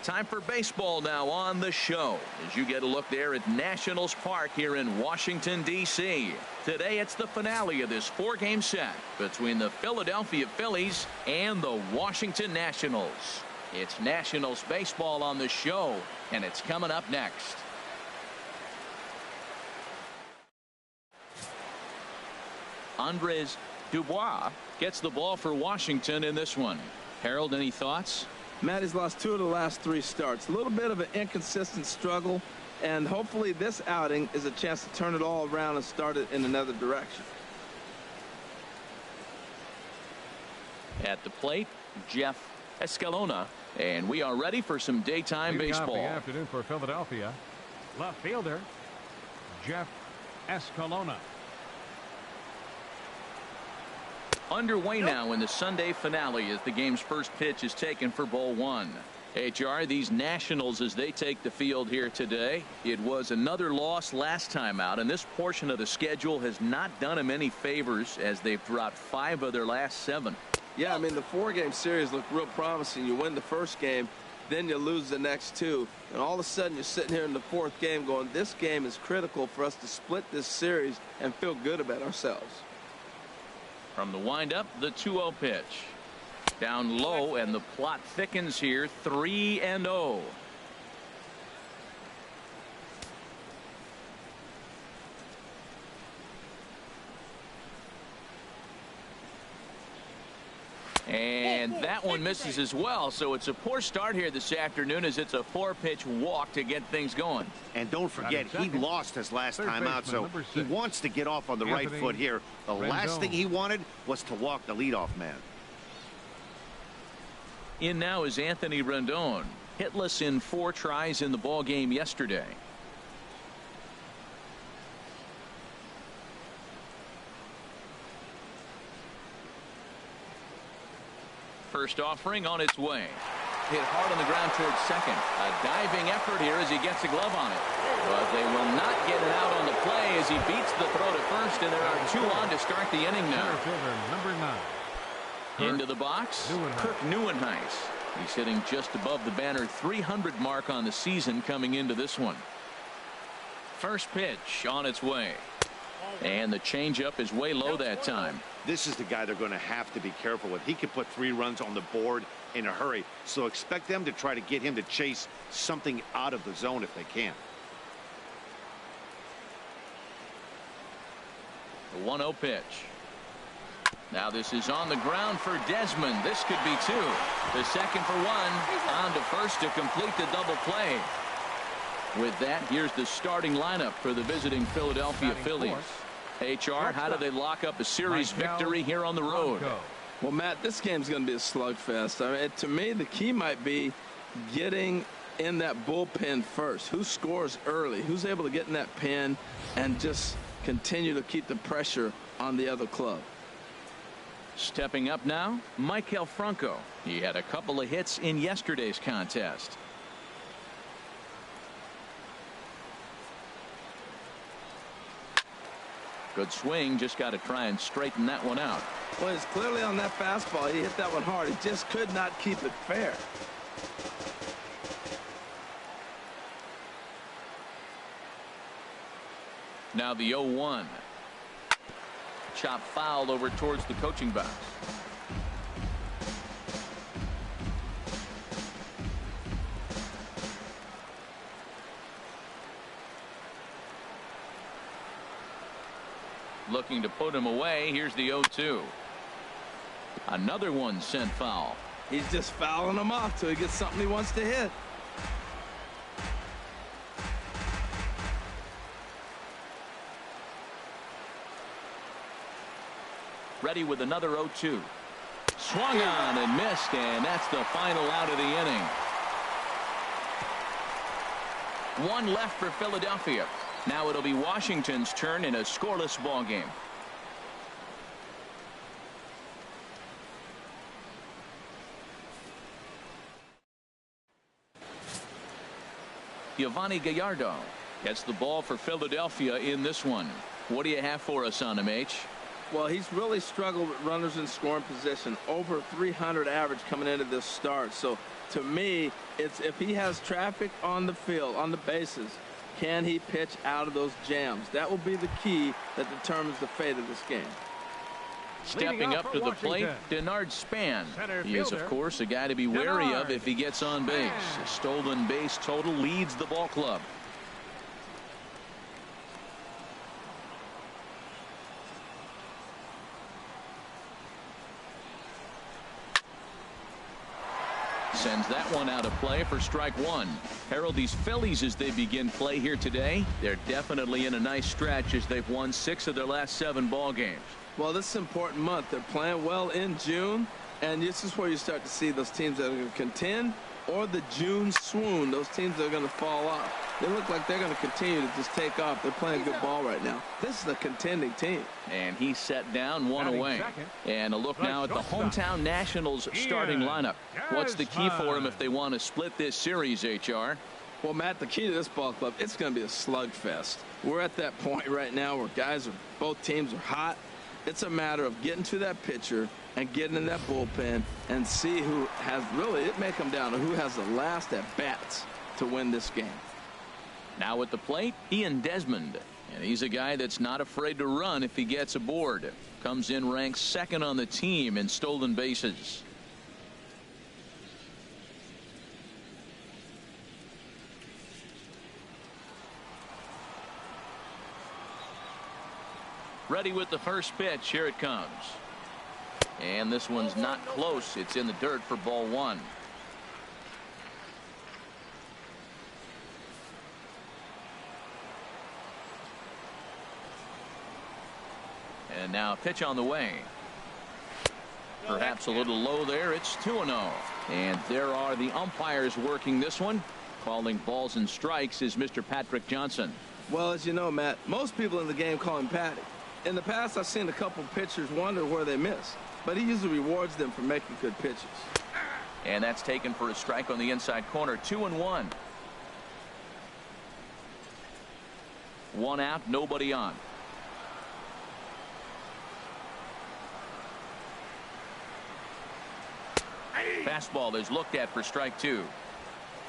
Time for baseball now on the show as you get a look there at Nationals Park here in Washington, D.C. Today it's the finale of this 4-game set between the Philadelphia Phillies and the Washington Nationals. It's Nationals baseball on the show, and it's coming up next. Andres Dubois gets the ball for Washington in this one. Harold, any thoughts? Matt, he's lost 2 of the last 3 starts. A little bit of an inconsistent struggle, and hopefully this outing is a chance to turn it all around and start it in another direction. At the plate, Jeff Escalona, and we are ready for some daytime baseball. Good afternoon for Philadelphia. Left fielder, Jeff Escalona. Underway now in the Sunday finale as the game's first pitch is taken for ball 1. HR, these Nationals, as they take the field here today, it was another loss last time out, and this portion of the schedule has not done them any favors as they've dropped 5 of their last 7. Yeah, I mean, the 4-game series looked real promising. You win the first game, then you lose the next 2, and all of a sudden you're sitting here in the 4th game going, this game is critical for us to split this series and feel good about ourselves. From the windup, the 2-0 pitch. Down low, and the plot thickens here, 3-0. And that one misses as well, so it's a poor start here this afternoon as it's a 4-pitch walk to get things going. And don't forget, he lost his last time out, so he wants to get off on the right foot here. The last thing he wanted was to walk the leadoff man. In now is Anthony Rendon, hitless in 4 tries in the ball game yesterday. First offering on its way. Hit hard on the ground towards second. A diving effort here as he gets a glove on it. But they will not get it out on the play as he beats the throw to first, and there are 2 on to start the inning now. Number 9. Into the box, Kirk Nieuwenhuis. He's hitting just above the banner 300 mark on the season coming into this one. First pitch on its way. And the changeup is way low that time. This is the guy they're going to have to be careful with. He could put 3 runs on the board in a hurry. So expect them to try to get him to chase something out of the zone if they can. The 1-0 pitch. Now this is on the ground for Desmond. This could be 2. The second for 1. On to first to complete the double play. With that, here's the starting lineup for the visiting Philadelphia Phillies. HR, how do they lock up a series victory here on the road? Well, Matt, this game's going to be a slugfest. I mean, to me, the key might be getting in that bullpen first. Who scores early? Who's able to get in that pen and just continue to keep the pressure on the other club? Stepping up now, Maikel Franco. He had a couple of hits in yesterday's contest. Good swing, just got to try and straighten that one out. Well, it's clearly on that fastball. He hit that one hard. He just could not keep it fair. Now the 0-1. Chop fouled over towards the coaching box. Looking to put him away. Here's the 0-2. Another one sent foul. He's just fouling him off till he gets something he wants to hit. Ready with another 0-2. Swung on and missed, and that's the final out of the inning. 1 left for Philadelphia. Now it'll be Washington's turn in a scoreless ball game. Giovanni Gallardo gets the ball for Philadelphia in this one. What do you have for us on him, H? Well, he's really struggled with runners in scoring position. Over 300 average coming into this start. So, to me, it's if he has traffic on the field, on the bases, can he pitch out of those jams? That will be the key that determines the fate of this game. Stepping up to the plate, Denard Span. He is, of course, a guy to be wary of if he gets on base. A stolen base total leads the ball club. Sends that one out of play for strike one. Harold, these Phillies, as they begin play here today, they're definitely in a nice stretch as they've won 6 of their last 7 ball games. Well, this is an important month. They're playing well in June, and this is where you start to see those teams that are going to contend, or the June swoon, those teams that are going to fall off. They look like they're going to continue to just take off. They're playing good ball right now. This is a contending team. And he set down one away. And a look now at the hometown Nationals starting lineup. What's the key for them if they want to split this series, HR? Well, Matt, the key to this ball club, it's going to be a slugfest. We're at that point right now where both teams are hot. It's a matter of getting to that pitcher and getting in that bullpen and see who has really, it may come down to who has the last at-bats to win this game. Now at the plate, Desmond. And he's a guy that's not afraid to run if he gets aboard. Comes in ranked 2nd on the team in stolen bases. Ready with the first pitch. Here it comes. And this one's not close. It's in the dirt for ball 1. And now a pitch on the way. Perhaps a little low there. It's 2-0. And there are the umpires working this one. Calling balls and strikes is Mr. Patrick Johnson. Well, as you know, Matt, most people in the game call him Patty. In the past, I've seen a couple pitchers wonder where they miss, but he usually rewards them for making good pitches. And that's taken for a strike on the inside corner. 2-1. 1 out, nobody on. Fastball is looked at for strike 2.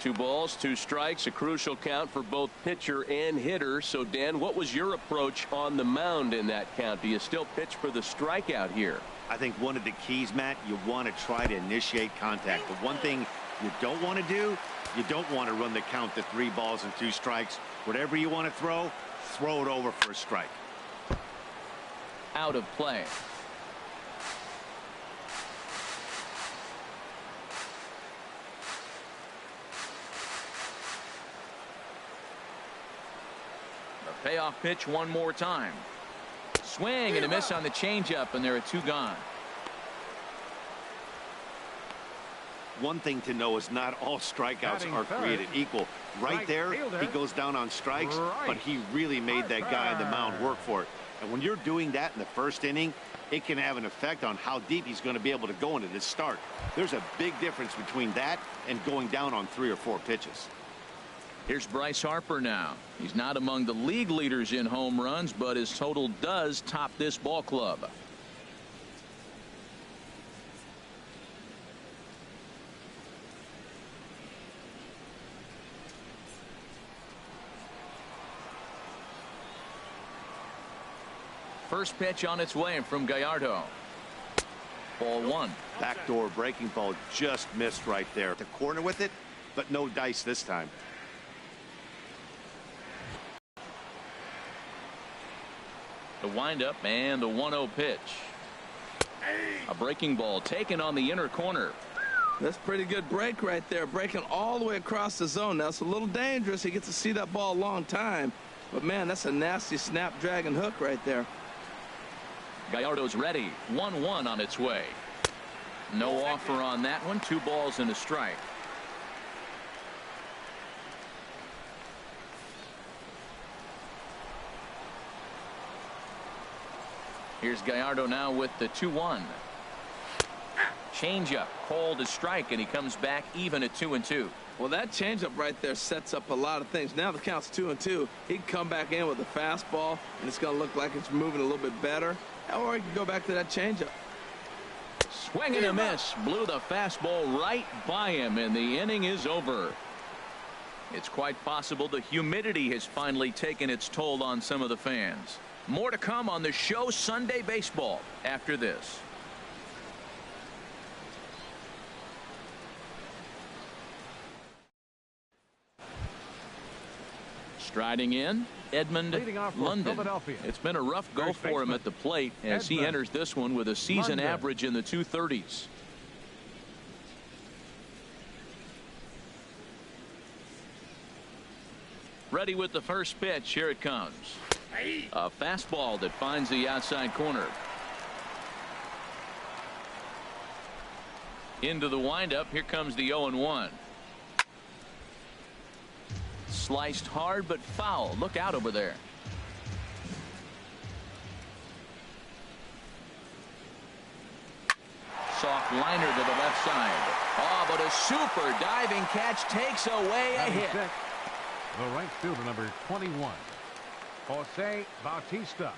2 balls, 2 strikes, a crucial count for both pitcher and hitter. So, Dan, what was your approach on the mound in that count? Do you still pitch for the strikeout here? I think one of the keys, Matt, you want to try to initiate contact. The one thing you don't want to do, you don't want to run the count to 3 balls and 2 strikes. Whatever you want to throw it over for a strike. Out of play. Payoff pitch one more time. Swing and a miss on the changeup, and there are 2 gone. One thing to know is not all strikeouts are created equal. Right there, he goes down on strikes, but he really made that guy on the mound work for it. And when you're doing that in the first inning, it can have an effect on how deep he's going to be able to go into this start. There's a big difference between that and going down on 3 or 4 pitches. Here's Bryce Harper now. He's not among the league leaders in home runs, but his total does top this ball club. First pitch on its way from Gallardo. Ball 1. Backdoor breaking ball just missed right there. The corner with it, but no dice this time. The windup and the 1-0 pitch. A breaking ball taken on the inner corner. That's pretty good break right there, breaking all the way across the zone. Now it's a little dangerous. He gets to see that ball a long time, but man, that's a nasty snapdragon hook right there. Gallardo's ready. 1-1 on its way. No offer on that one. 2 balls and a strike. Here's Gallardo now with the 2-1. Changeup called a strike, and he comes back even at 2-2. Well, that changeup right there sets up a lot of things. Now the count's 2-2. He can come back in with a fastball, and it's going to look like it's moving a little bit better. Or he can go back to that changeup. Swing and a miss. Blew the fastball right by him, and the inning is over. It's quite possible the humidity has finally taken its toll on some of the fans. More to come on the show Sunday Baseball after this. Striding in, Edmund London. It's been a rough go for him at the plate as he enters this one with a season average in the 230s. Ready with the first pitch. Here it comes. A fastball that finds the outside corner. Into the windup. Here comes the 0-1. Sliced hard but foul. Look out over there. Soft liner to the left side. Oh, but a super diving catch takes away a hit. The right fielder, number 21, Jose Bautista.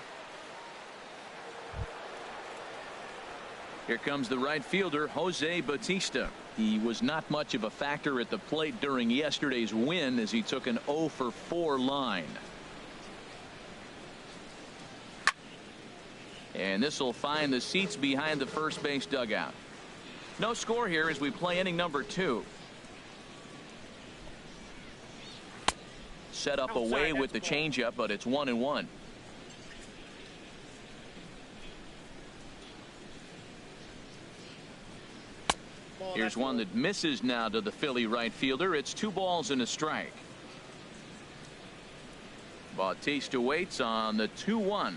Here comes the right fielder, Jose Bautista. He was not much of a factor at the plate during yesterday's win as he took an 0-for-4 line. And this will find the seats behind the first base dugout. No score here as we play inning number 2. Set up away with the changeup, but it's 1-1. Here's one that misses now to the Philly right fielder. It's 2 balls and a strike. Bautista waits on the 2-1.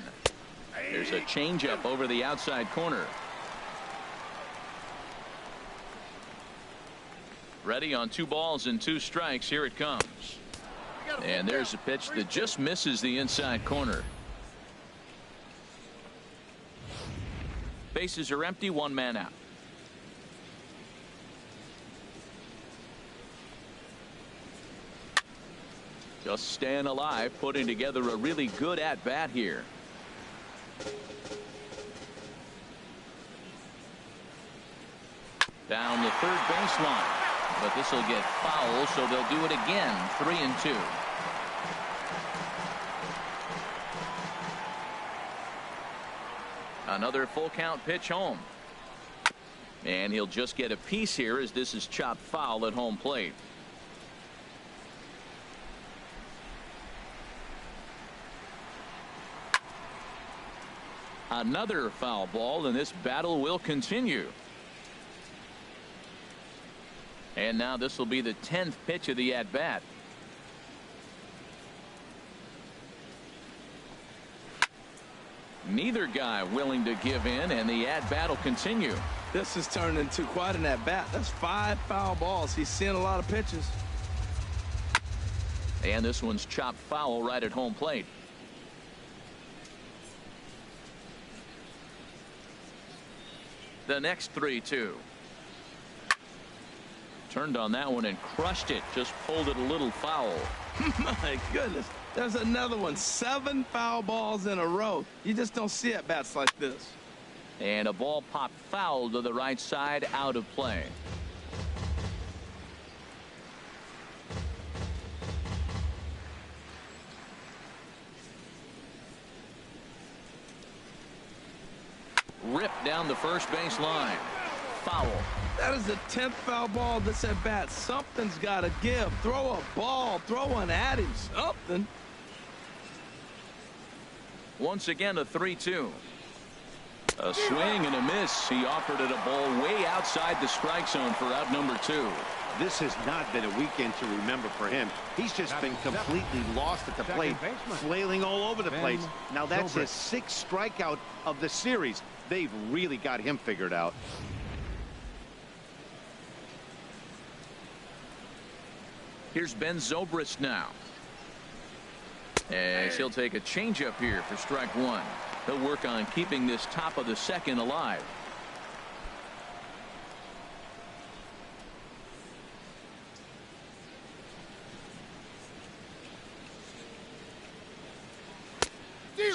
There's a changeup over the outside corner. Ready on 2 balls and 2 strikes. Here it comes. And there's a pitch that just misses the inside corner. Bases are empty. 1 man out. Just staying alive, putting together a really good at-bat here. Down the third baseline. But this will get foul, so they'll do it again. 3-2. Another full count pitch home. And he'll just get a piece here as this is chopped foul at home plate. Another foul ball, and this battle will continue. And now this will be the 10th pitch of the at-bat. Neither guy willing to give in, and the at-bat will continue. This has turned into quite an at-bat. That's 5 foul balls. He's seeing a lot of pitches. And this one's chopped foul right at home plate. The next 3-2. Turned on that one and crushed it. Just pulled it a little foul. My goodness. There's another one. 7 foul balls in a row. You just don't see at-bats like this. And a ball popped foul to the right side, out of play. Ripped down the first base line. Foul. That is the 10th foul ball this at bat. Something's got to give. Throw a ball. Throw one at him. Something. Once again, a 3-2. A swing and a miss. He offered it a ball way outside the strike zone for out number 2. This has not been a weekend to remember for him. He's just been completely lost at the plate, flailing all over the place. Now that's his 6th strikeout of the series. They've really got him figured out. Here's Ben Zobrist now. As he'll take a changeup here for strike 1. He'll work on keeping this top of the second alive.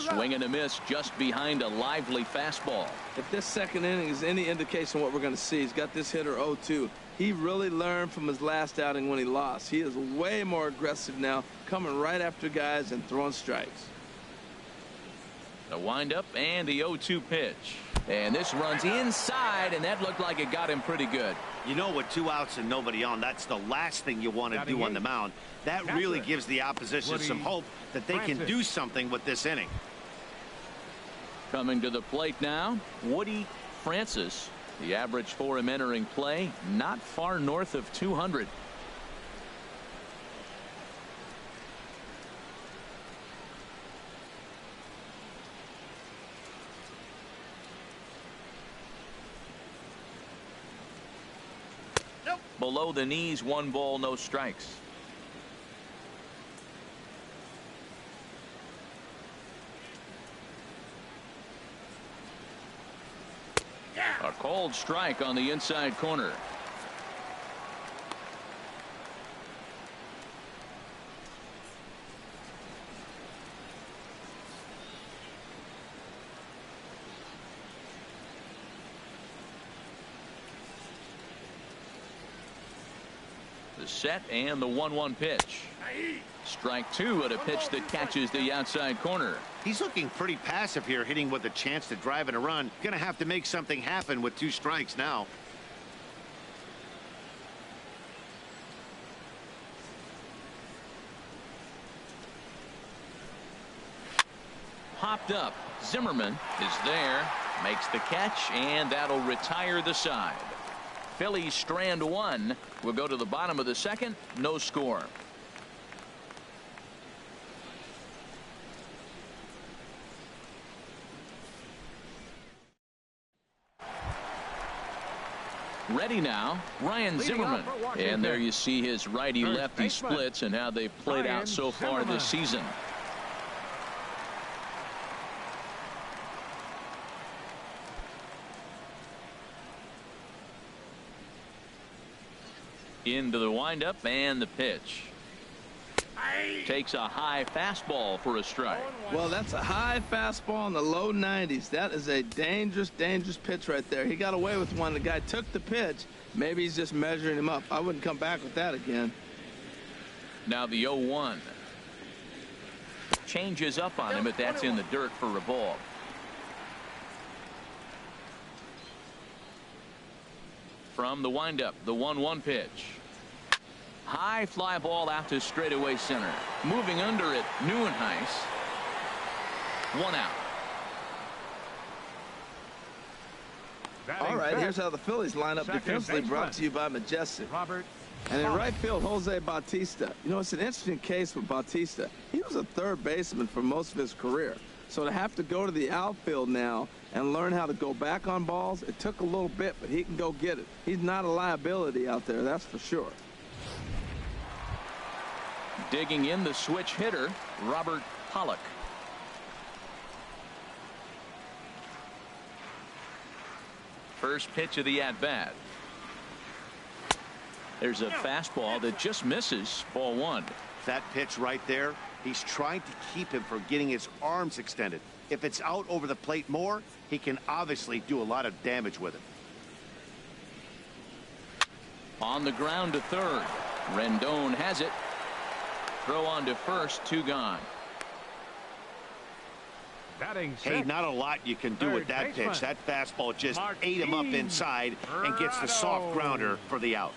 Swing and a miss just behind a lively fastball. If this second inning is any indication of what we're going to see, he's got this hitter 0-2. He really learned from his last outing when he lost. He is way more aggressive now, coming right after guys and throwing strikes. The windup and the 0-2 pitch. And this runs inside, and that looked like it got him pretty good. You know, with 2 outs and nobody on, that's the last thing you want to do on the mound. That really gives the opposition some hope that they can do something with this inning. Coming to the plate now, Woody Francis. The average for him entering play, not far north of 200. Below the knees, 1 ball, no strikes. A cold strike on the inside corner. The set and the 1-1 pitch. Strike 2 at a pitch that catches the outside corner. He's looking pretty passive here, hitting with a chance to drive in a run. Gonna have to make something happen with 2 strikes now. Popped up. Zimmerman is there, makes the catch, and that'll retire the side. Phillies strand 1. We'll go to the bottom of the second. No score. Ready now, Ryan Zimmerman. And there you see his righty-lefty splits and how they've played out so far this season. Into the windup and the pitch. Takes a high fastball for a strike. Well, that's a high fastball in the low 90s. That is a dangerous, dangerous pitch right there. He got away with one. The guy took the pitch. Maybe he's just measuring him up. I wouldn't come back with that again. Now the 0-1. Changes up on him, but that's in the dirt for a ball. From the windup, the 1-1 pitch. High fly ball out to straightaway center. Moving under it, Neuenhuis. 1 out. All right, here's how the Phillies line up defensively, brought to you by Majestic. And in right field, Jose Bautista. You know, it's an interesting case with Bautista. He was a third baseman for most of his career. So to have to go to the outfield now and learn how to go back on balls, it took a little bit, but he can go get it. He's not a liability out there, that's for sure. Digging in the switch hitter, Robert Pollock. First pitch of the at-bat. There's a fastball that just misses. Ball 1. That pitch right there, he's trying to keep him from getting his arms extended. If it's out over the plate more, he can obviously do a lot of damage with it. On the ground to third. Rendon has it. Throw on to first, 2 gone. Hey, not a lot you can do with that pitch. That fastball just ate him up inside and gets the soft grounder for the out.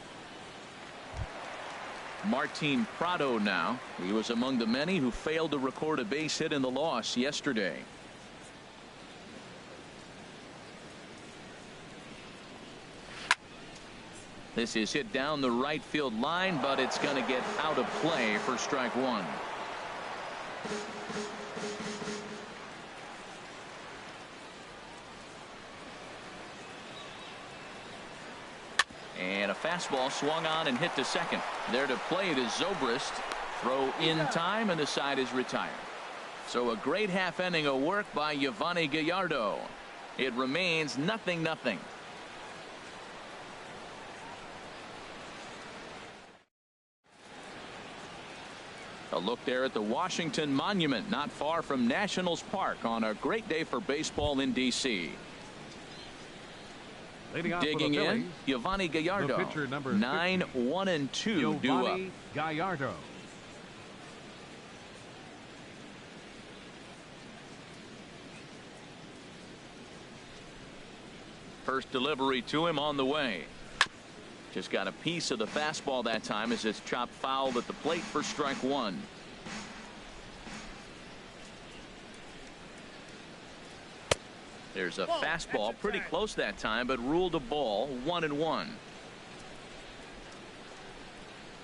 Martin PRADO now. He was among the many who failed to record a base hit in the loss yesterday. This is hit down the right field line, but it's going to get out of play for strike 1. And a fastball swung on and hit to second. There to play it is Zobrist. Throw in time, and the side is retired. So a great half inning of work by Yovani Gallardo. It remains 0-0. A look there at the Washington Monument, not far from Nationals Park, on a great day for baseball in D.C. Digging in, Giovanni Gallardo. Pitcher number 9, 1 and 2 due up. Gallardo. First delivery to him on the way. Just got a piece of the fastball that time as it's chopped foul at the plate for strike one. There's a fastball pretty close that time, but ruled a ball. 1-1.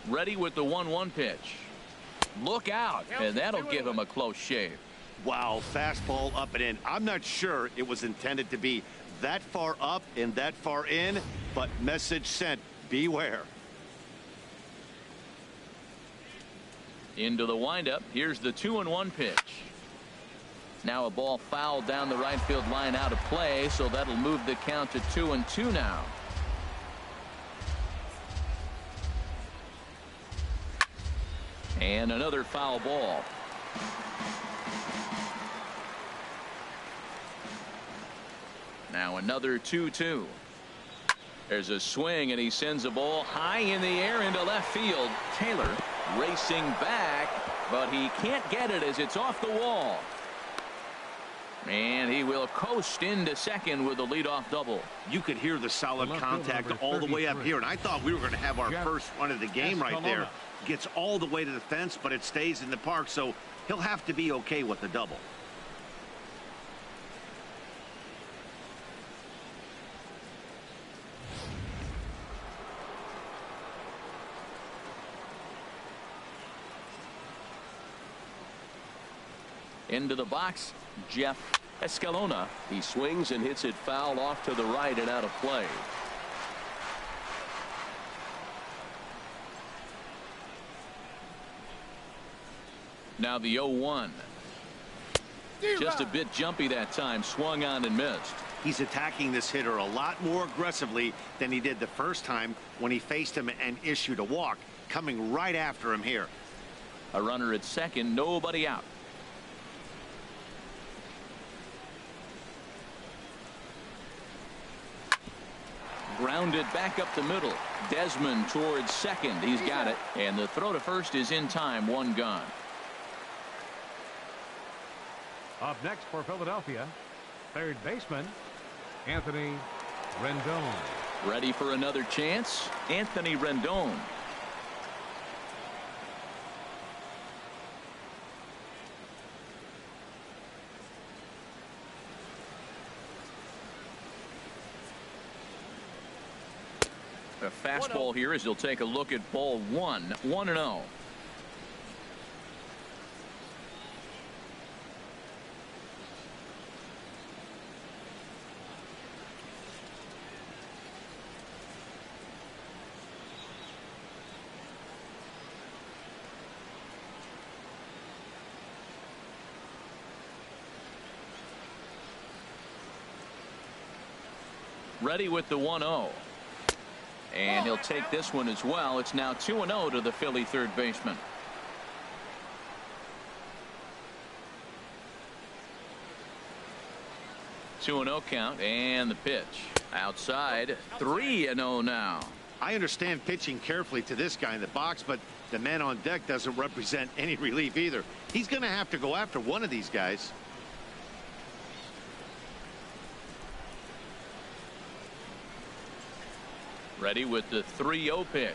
Ready with the 1-1 pitch. Look out, and that'll give him a close shave. Wow, fastball up and in. I'm not sure it was intended to be that far up and that far in, but message sent. Beware. Into the windup. Here's the 2-1 pitch. Now a ball fouled down the right field line, out of play, so that'll move the count to 2-2 now. And another foul ball. Now another 2-2. There's a swing, and he sends a ball high in the air into left field. Taylor racing back, but he can't get it as it's off the wall. And he will coast into second with a leadoff double. You could hear the solid contact all the way up here, and I thought we were going to have our first run of the game right there. Gets all the way to the fence, but it stays in the park, so he'll have to be okay with the double. Into the box, Jeff Escalona. He swings and hits it foul off to the right and out of play. Now the 0-1. Just a bit jumpy that time. Swung on and missed. He's attacking this hitter a lot more aggressively than he did the first time when he faced him and issued a walk. Coming right after him here. A runner at second, nobody out. Grounded back up the middle. Desmond towards second. He's got it. And the throw to first is in time. One gone. Up next for Philadelphia, third baseman Anthony Rendon. Ready for another chance? Anthony Rendon. A fastball here as he'll take a look at ball one. 1-0. Ready with the 1-0. And he'll take this one as well. It's now 2-0 to the Philly third baseman. Two-0 count, and the pitch outside. 3-0 now. I understand pitching carefully to this guy in the box, but the man on deck doesn't represent any relief either. He's going to have to go after one of these guys. Ready with the 3-0 pitch.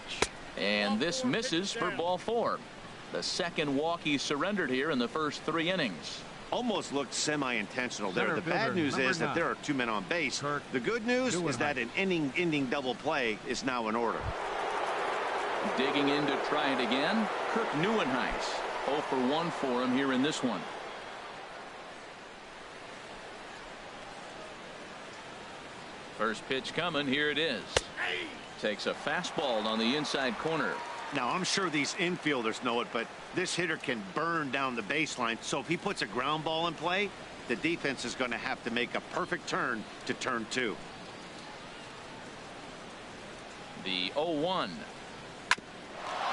And this misses for ball four. The second walk he surrendered here in the first 3 innings. Almost looked semi-intentional there. The bad news is that there are 2 men on base. The good news is that an inning-ending double play is now in order. Digging in to try it again, Kirk Neuenhuis. 0 for 1 for him here in this one. First pitch coming. Here it is. Takes a fastball on the inside corner. Now, I'm sure these infielders know it, but this hitter can burn down the baseline. So if he puts a ground ball in play, the defense is going to have to make a perfect turn to turn 2. The 0-1.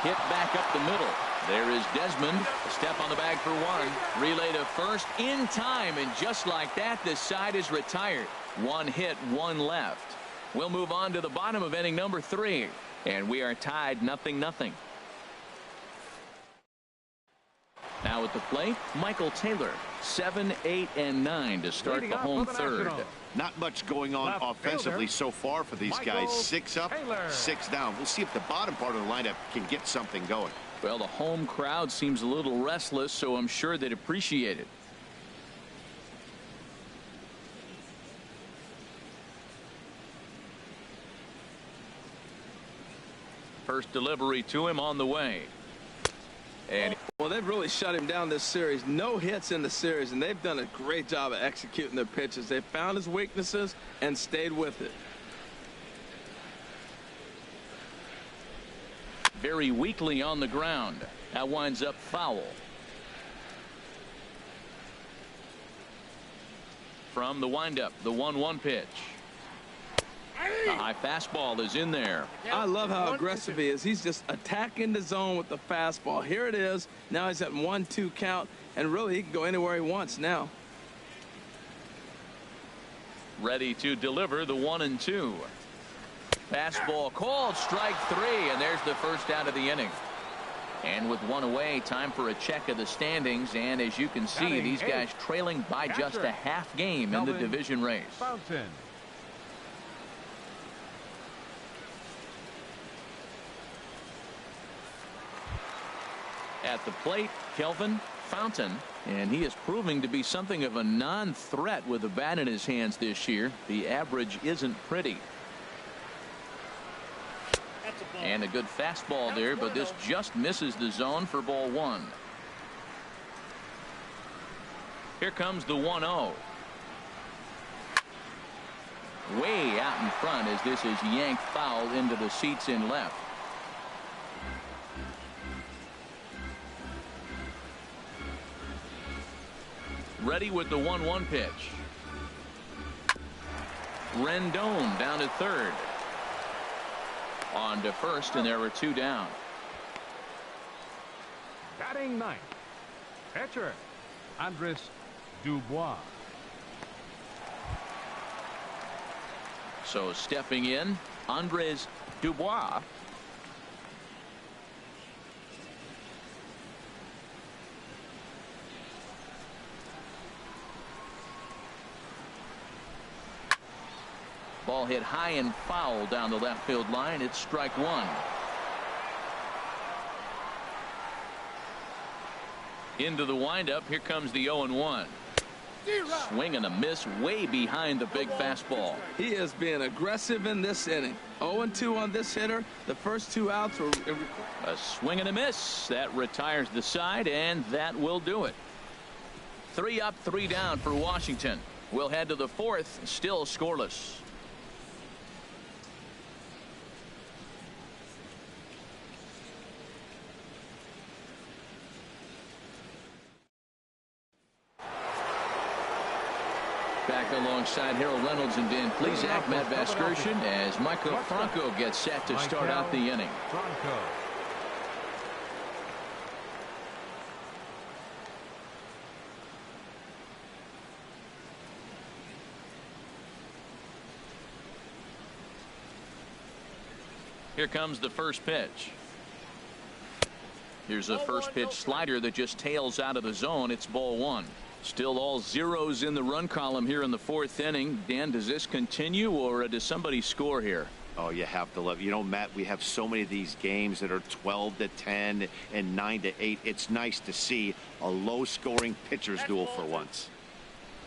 Hit back up the middle. There is Desmond. A step on the bag for one. Relay to first in time, and just like that, the side is retired. One hit, one left. We'll move on to the bottom of inning number 3, and we are tied 0-0. Now at the plate, Michael Taylor. 7, 8, and 9 to start the home third. Not much going on offensively so far for these guys. 6 up, 6 down. We'll see if the bottom part of the lineup can get something going. Well, the home crowd seems a little restless, so I'm sure they'd appreciate it. First delivery to him on the way. And well, they've really shut him down this series. No hits in the series, and they've done a great job of executing their pitches. They found his weaknesses and stayed with it. Very weakly on the ground. That winds up foul. From the windup, the 1-1 pitch. The high fastball is in there. I love how aggressive he is. He's just attacking the zone with the fastball. Here it is. Now he's at 1-2 count, and really he can go anywhere he wants now. Ready to deliver the 1-2. Fastball called, strike 3, and there's the first out of the inning. And with one away, time for a check of the standings, and as you can see, these guys trailing by just a half game in the division race. At the plate, Kelvin Fountain, and he is proving to be something of a non-threat with the bat in his hands this year. The average isn't pretty. And a good fastball there, but this just misses the zone for ball 1. Here comes the 1-0. Way out in front as this is yanked foul into the seats in left. Ready with the 1-1 pitch. Rendon down to third. On to first, and there were 2 down. Batting 9th, pitcher Andres Dubois. So stepping in, Andres Dubois. Ball hit high and foul down the left field line. It's strike 1. Into the windup. Here comes the 0-1. Swing and a miss way behind the big fastball. He is being aggressive in this inning. 0-2 on this hitter. The first 2 outs were a swing and a miss. That retires the side, and that will do it. 3 up, 3 down for Washington. We'll head to the 4th, still scoreless. Back alongside Harold Reynolds and Dan Plesac, Matt Vasgersian, as Michael Franco gets set to start out the inning. Here comes the first pitch. Here's a first pitch slider that just tails out of the zone. It's ball 1. Still all zeros in the run column here in the 4th inning. Dan, does this continue, or does somebody score here? Oh, you have to love, you know, Matt, we have so many of these games that are 12-10 and 9-8. It's nice to see a low scoring pitcher's duel for once.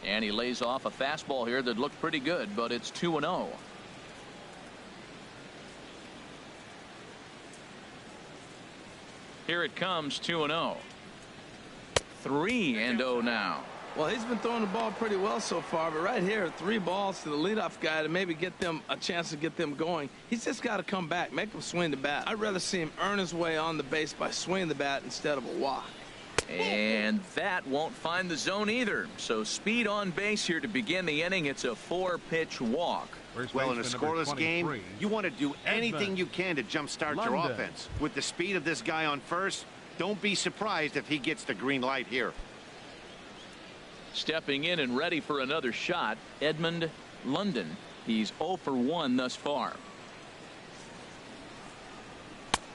And he lays off a fastball here that looked pretty good, but it's 2-0. Here it comes, 2-0. 3-0 now. Well, he's been throwing the ball pretty well so far, but right here, 3 balls to the leadoff guy to maybe get them a chance to get them going. He's just got to come back, make him swing the bat. I'd rather see him earn his way on the base by swinging the bat instead of a walk. And that won't find the zone either. So speed on base here to begin the inning. It's a 4-pitch walk. Well, in a scoreless game, you want to do anything you can to jumpstart your offense. With the speed of this guy on first, Don't be surprised if he gets the green light here. Stepping in and ready for another shot, Edmund London. He's 0 for 1 thus far.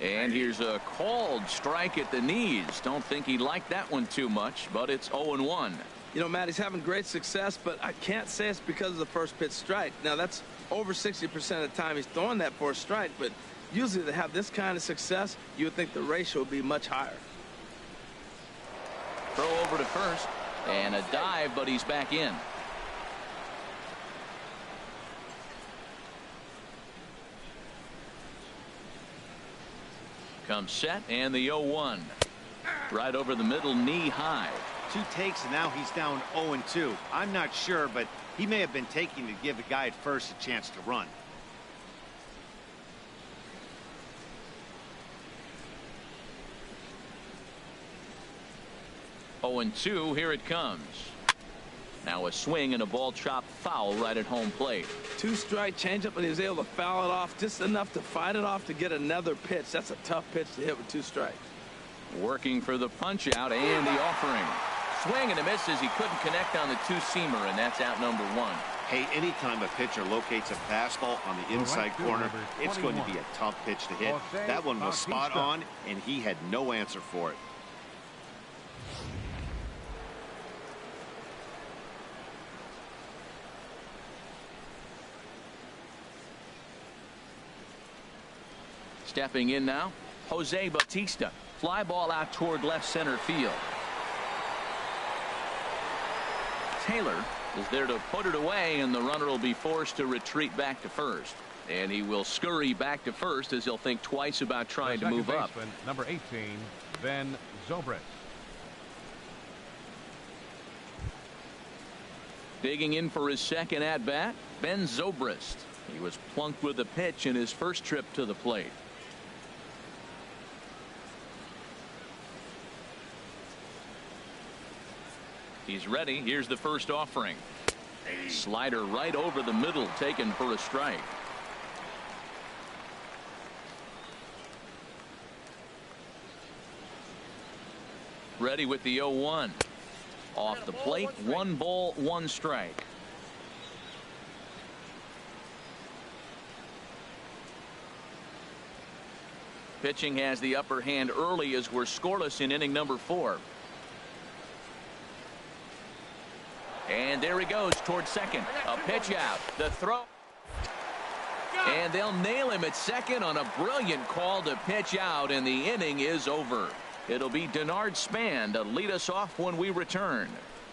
And here's a called strike at the knees. Don't think he liked that one too much, but it's 0-1. You know, Matt, he's having great success, but I can't say it's because of the first pitch strike. Now, that's over 60% of the time he's throwing that for a strike, but usually to have this kind of success, you would think the ratio would be much higher. Throw over to first, and a dive, but he's back in. Comes set, and the 0-1. Right over the middle, knee high. 2 takes, and now he's down 0-2. I'm not sure, but he may have been taking to give the guy at first a chance to run. Oh, and 2, here it comes. Now a swing and a ball chopped foul right at home plate. 2-strike changeup, and he was able to foul it off just enough to fight it off to get another pitch. That's a tough pitch to hit with 2 strikes. Working for the punch out and the offering. Swing and a miss as he couldn't connect on the 2-seamer, and that's out number 1. Hey, anytime a pitcher locates a fastball on the inside corner, it's going to be a tough pitch to hit. That one was spot on, and he had no answer for it. Stepping in now, Jose Bautista. Fly ball out toward left center field. Taylor is there to put it away, and the runner will be forced to retreat back to first. And he will scurry back to first as he'll think twice about trying to move up. Number 18, Ben Zobrist. Digging in for his second at bat, Ben Zobrist. He was plunked with a pitch in his first trip to the plate. He's ready. Here's the first offering. Slider right over the middle, taken for a strike. Ready with the 0-1. Off the plate, 1 ball, 1 strike. Pitching has the upper hand early as we're scoreless in inning number 4. And there he goes toward second. A pitch out. The throw. And they'll nail him at second on a brilliant call to pitch out, and the inning is over. It'll be Denard Span to lead us off when we return.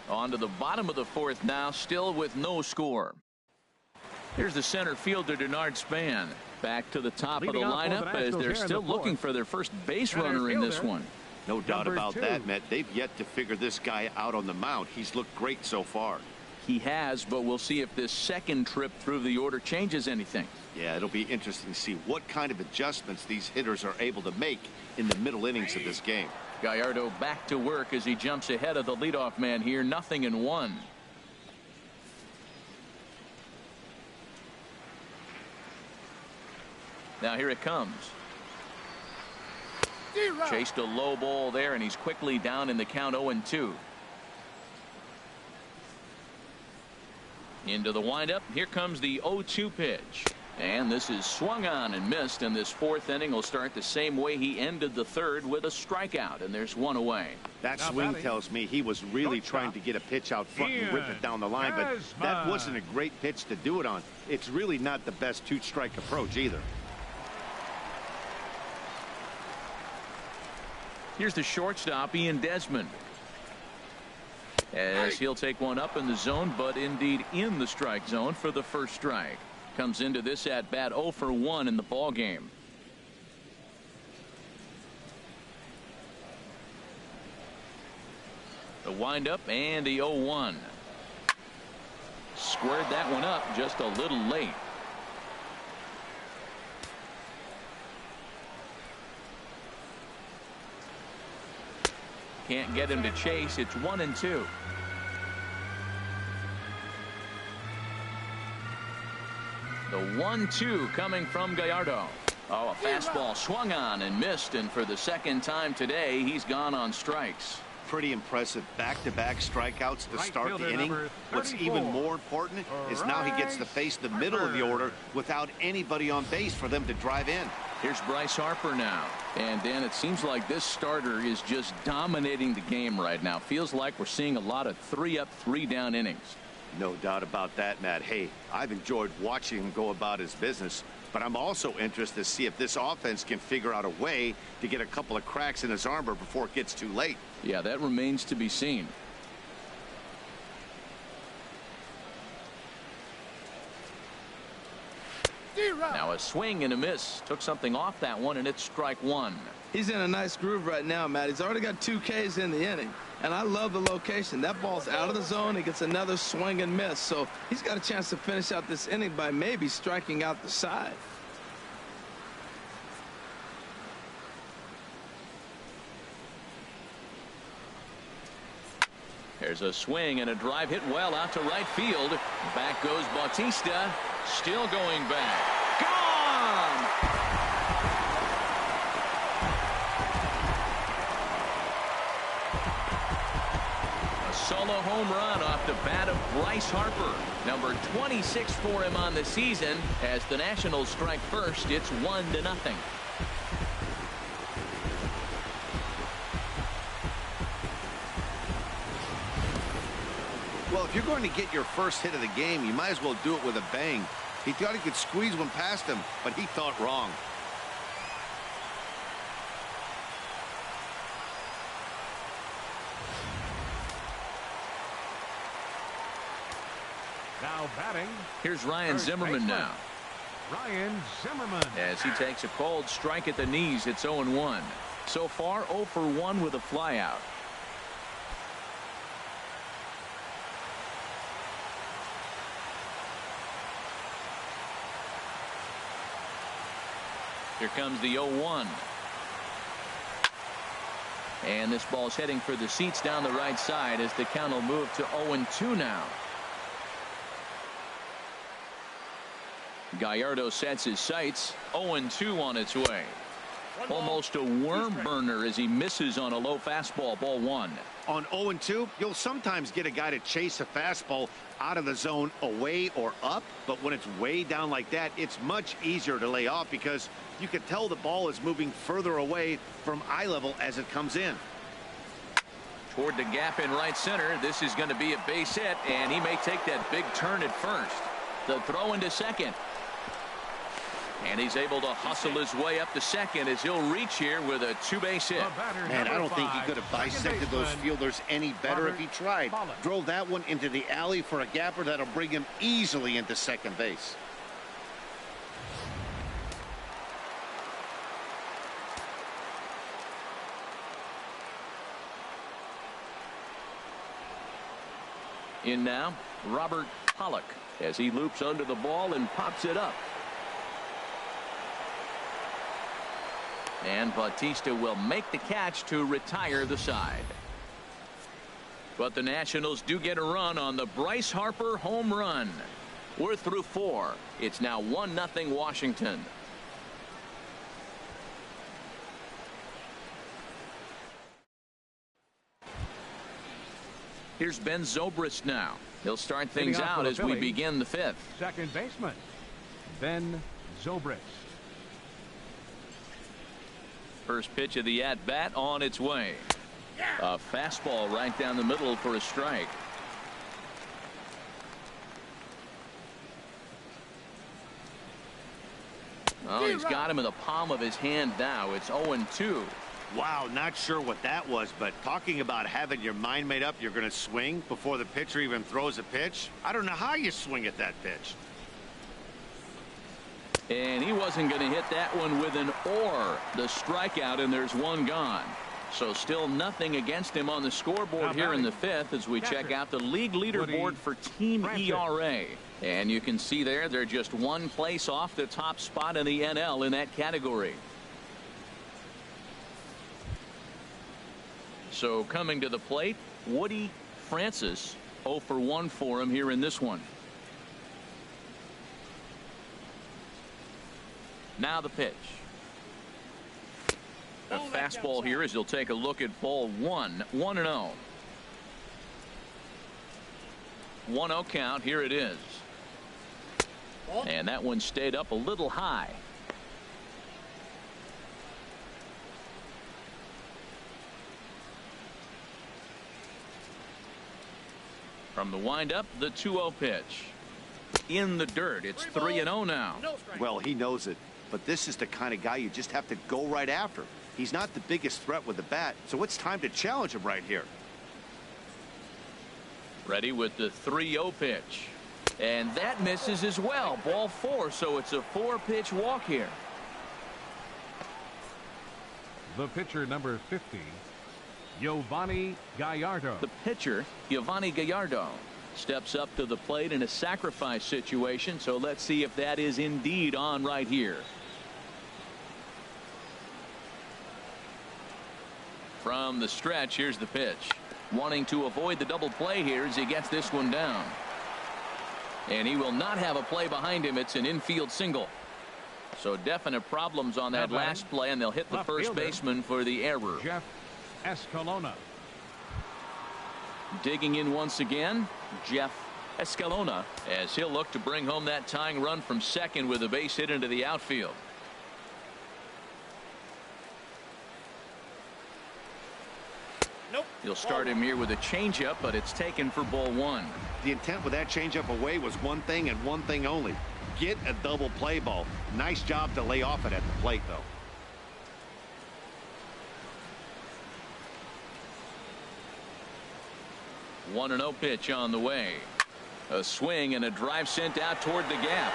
On to the bottom of the 4th now, still with no score. Here's the center fielder, Denard Span. Back to the top of the lineup as they're still looking for their first base runner in this one. No doubt about that, Matt. They've yet to figure this guy out on the mound. He's looked great so far. He has, but we'll see if this second trip through the order changes anything. Yeah, it'll be interesting to see what kind of adjustments these hitters are able to make in the middle innings of this game. Gallardo back to work as he jumps ahead of the leadoff man here. 0-1. Now here it comes. Chased a low ball there, and he's quickly down in the count. 0-2. Into the windup. Here comes the 0-2 pitch. And this is swung on and missed, and this 4th inning will start the same way he ended the 3rd, with a strikeout, and there's 1 away. That swing tells me he was really trying to get a pitch out front and rip it down the line, but that wasn't a great pitch to do it on. It's really not the best 2-strike approach either. Here's the shortstop, Ian Desmond, as he'll take one up in the zone, but indeed in the strike zone for the first strike. Comes into this at bat 0 for 1 in the ball game. The windup and the 0-1. Squared that one up just a little late. Can't get him to chase. It's 1-2. The 1-2 coming from Gallardo. Oh, a fastball swung on and missed, and for the second time today, he's gone on strikes. Pretty impressive back-to-back strikeouts to start the inning. What's even more important is now he gets to face the middle of the order without anybody on base for them to drive in. Here's Bryce Harper now. And, Dan, it seems like this starter is just dominating the game right now. Feels like we're seeing a lot of 3-up, 3-down innings. No doubt about that, Matt. Hey, I've enjoyed watching him go about his business, but I'm also interested to see if this offense can figure out a way to get a couple of cracks in his armor before it gets too late. Yeah, that remains to be seen. Now a swing and a miss. Took something off that one, and it's strike one. He's in a nice groove right now, Matt. He's already got 2 Ks in the inning, and I love the location. That ball's out of the zone. He gets another swing and miss, so he's got a chance to finish out this inning by maybe striking out the side. There's a swing and a drive hit well out to right field. Back goes Bautista. Still going back. Gone! A solo home run off the bat of Bryce Harper. Number 26 for him on the season. As the Nationals strike first, it's 1-0. Well, if you're going to get your first hit of the game, you might as well do it with a bang. He thought he could squeeze one past him, but he thought wrong. Now batting. Here's Ryan Zimmerman now. Ryan Zimmerman. As he takes a cold strike at the knees, it's 0-1. So far, 0 for 1 with a flyout. Here comes the 0-1. And this ball's heading for the seats down the right side as the count will move to 0-2 now. Gallardo sets his sights. 0-2 on its way. Almost a worm burner as he misses on a low fastball. Ball 1. On 0-2, you'll sometimes get a guy to chase a fastball out of the zone away or up, but when it's way down like that, it's much easier to lay off because you can tell the ball is moving further away from eye level as it comes in. Toward the gap in right center. This is going to be a base hit, and he may take that big turn at first. The throw into second. And he's able to hustle his way up to second as he'll reach here with a 2-base hit. Man, I don't think he could have bisected those fielders any better if he tried. Drove that one into the alley for a gapper that'll bring him easily into second base. In now, Robert Pollock as he loops under the ball and pops it up. And Bautista will make the catch to retire the side. But the Nationals do get a run on the Bryce Harper home run. We're through 4. It's now 1-0 Washington. Here's Ben Zobrist now. He'll start things out as we begin the 5th. Second baseman, Ben Zobrist. First pitch of the at-bat on its way. A fastball right down the middle for a strike. Oh, he's got him in the palm of his hand now. It's 0-2. Wow, not sure what that was, but talking about having your mind made up you're going to swing before the pitcher even throws a pitch. I don't know how you swing at that pitch. And he wasn't going to hit that one with an or. The strikeout, and there's one gone. So still nothing against him on the scoreboard here in the 5th as we check out the league leaderboard for team ERA. And you can see there they're just one place off the top spot in the NL in that category. So coming to the plate, Woody Francis. 0 for 1 for him here in this one. Now the pitch. A fastball here as he'll take a look at ball one. 1-0. 1-0 count. Here it is. And that one stayed up a little high. From the windup, the 2-0 pitch. In the dirt. It's 3-0 now. Well, he knows it. But this is the kind of guy you just have to go right after. He's not the biggest threat with the bat, so it's time to challenge him right here. Ready with the 3-0 pitch. And that misses as well. Ball 4, so it's a 4-pitch walk here. The pitcher, number 50, Giovanni Gallardo. The pitcher, Giovanni Gallardo, steps up to the plate in a sacrifice situation, so let's see if that is indeed on right here. From the stretch, here's the pitch. Wanting to avoid the double play here as he gets this one down. And he will not have a play behind him. It's an infield single. So definite problems on that last play, and they'll hit the first baseman for the error. Jeff Escalona. Digging in once again, Jeff Escalona, as he'll look to bring home that tying run from second with a base hit into the outfield. You'll start him here with a changeup, but it's taken for ball 1. The intent with that changeup away was one thing and one thing only. Get a double play ball. Nice job to lay off it at the plate, though. One 1-0 pitch on the way. A swing and a drive sent out toward the gap.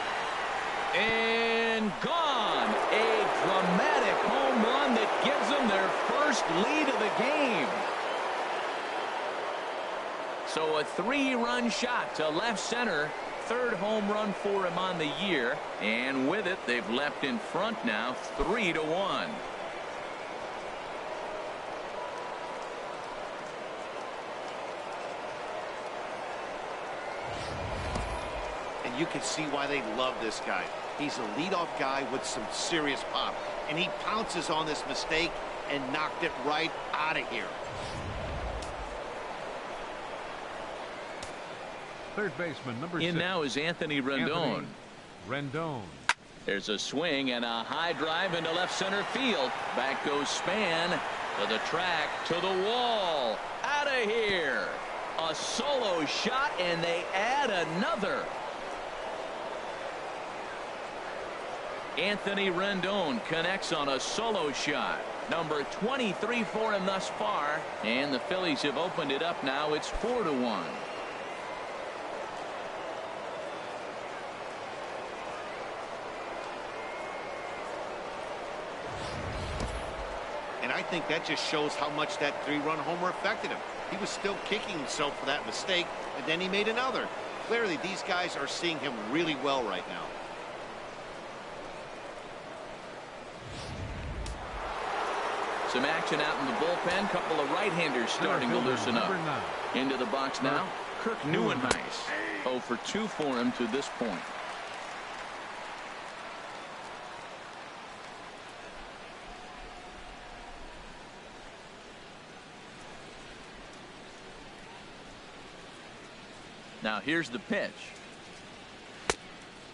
And gone. A dramatic home run that gives them their first lead of the game. So a 3-run shot to left center. Third home run for him on the year. And with it, they've leapt in front now 3-1. And you can see why they love this guy. He's a leadoff guy with some serious pop. And he pounces on this mistake and knocked it right out of here. Third baseman, number 6. In now is Anthony Rendon. Rendon. There's a swing and a high drive into left center field. Back goes Span to the track, to the wall. Out of here. A solo shot, and they add another. Anthony Rendon connects on a solo shot. Number 23 for him thus far. And the Phillies have opened it up now. It's 4-1. And I think that just shows how much that 3-run homer affected him. He was still kicking himself for that mistake, and then he made another. Clearly, these guys are seeing him really well right now. Some action out in the bullpen. Couple of right-handers starting to loosen up. Into the box now, Kirk Neuenhuis. 0 for 2 for him to this point. Now here's the pitch.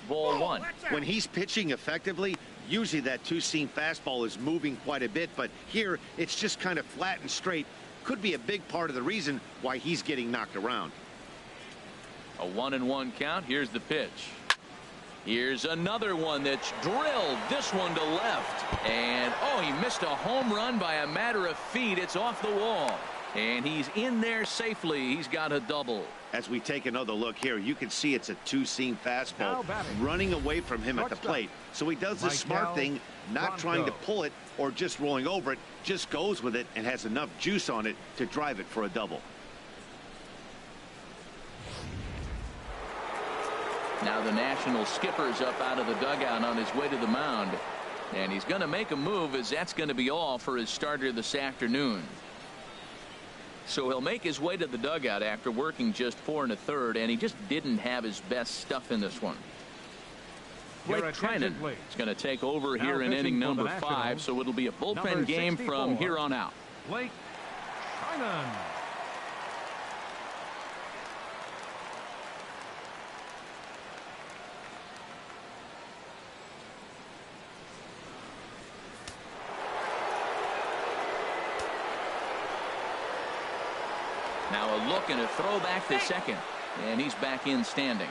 Ball 1. When he's pitching effectively, usually that two-seam fastball is moving quite a bit, but here it's just kind of flat and straight. Could be a big part of the reason why he's getting knocked around. A 1-1 count. Here's the pitch. Here's another one that's drilled. This one to left. And oh, he missed a home run by a matter of feet. It's off the wall. And he's in there safely. He's got a double. As we take another look here, you can see it's a two-seam fastball running away from him at the plate. So he does the smart thing, not trying to pull it or just rolling over it, just goes with it and has enough juice on it to drive it for a double. Now the National skipper's up out of the dugout on his way to the mound. And he's going to make a move, as that's going to be all for his starter this afternoon. So he'll make his way to the dugout after working just 4 1/3, and he just didn't have his best stuff in this one. Blake Trinan is going to take over here in inning number 5, so it'll be a bullpen game from here on out. Blake Trinan. Now a look and a throw back to second, and he's back in standing.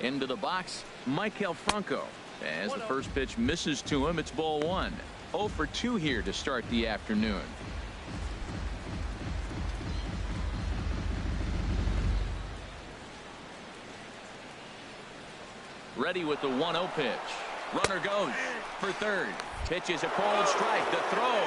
Into the box, Maikel Franco. As the first pitch misses to him, it's ball 1. 0 for 2 here to start the afternoon. Ready with the 1-0 pitch. Runner goes for third. Pitch is a cold strike. The throw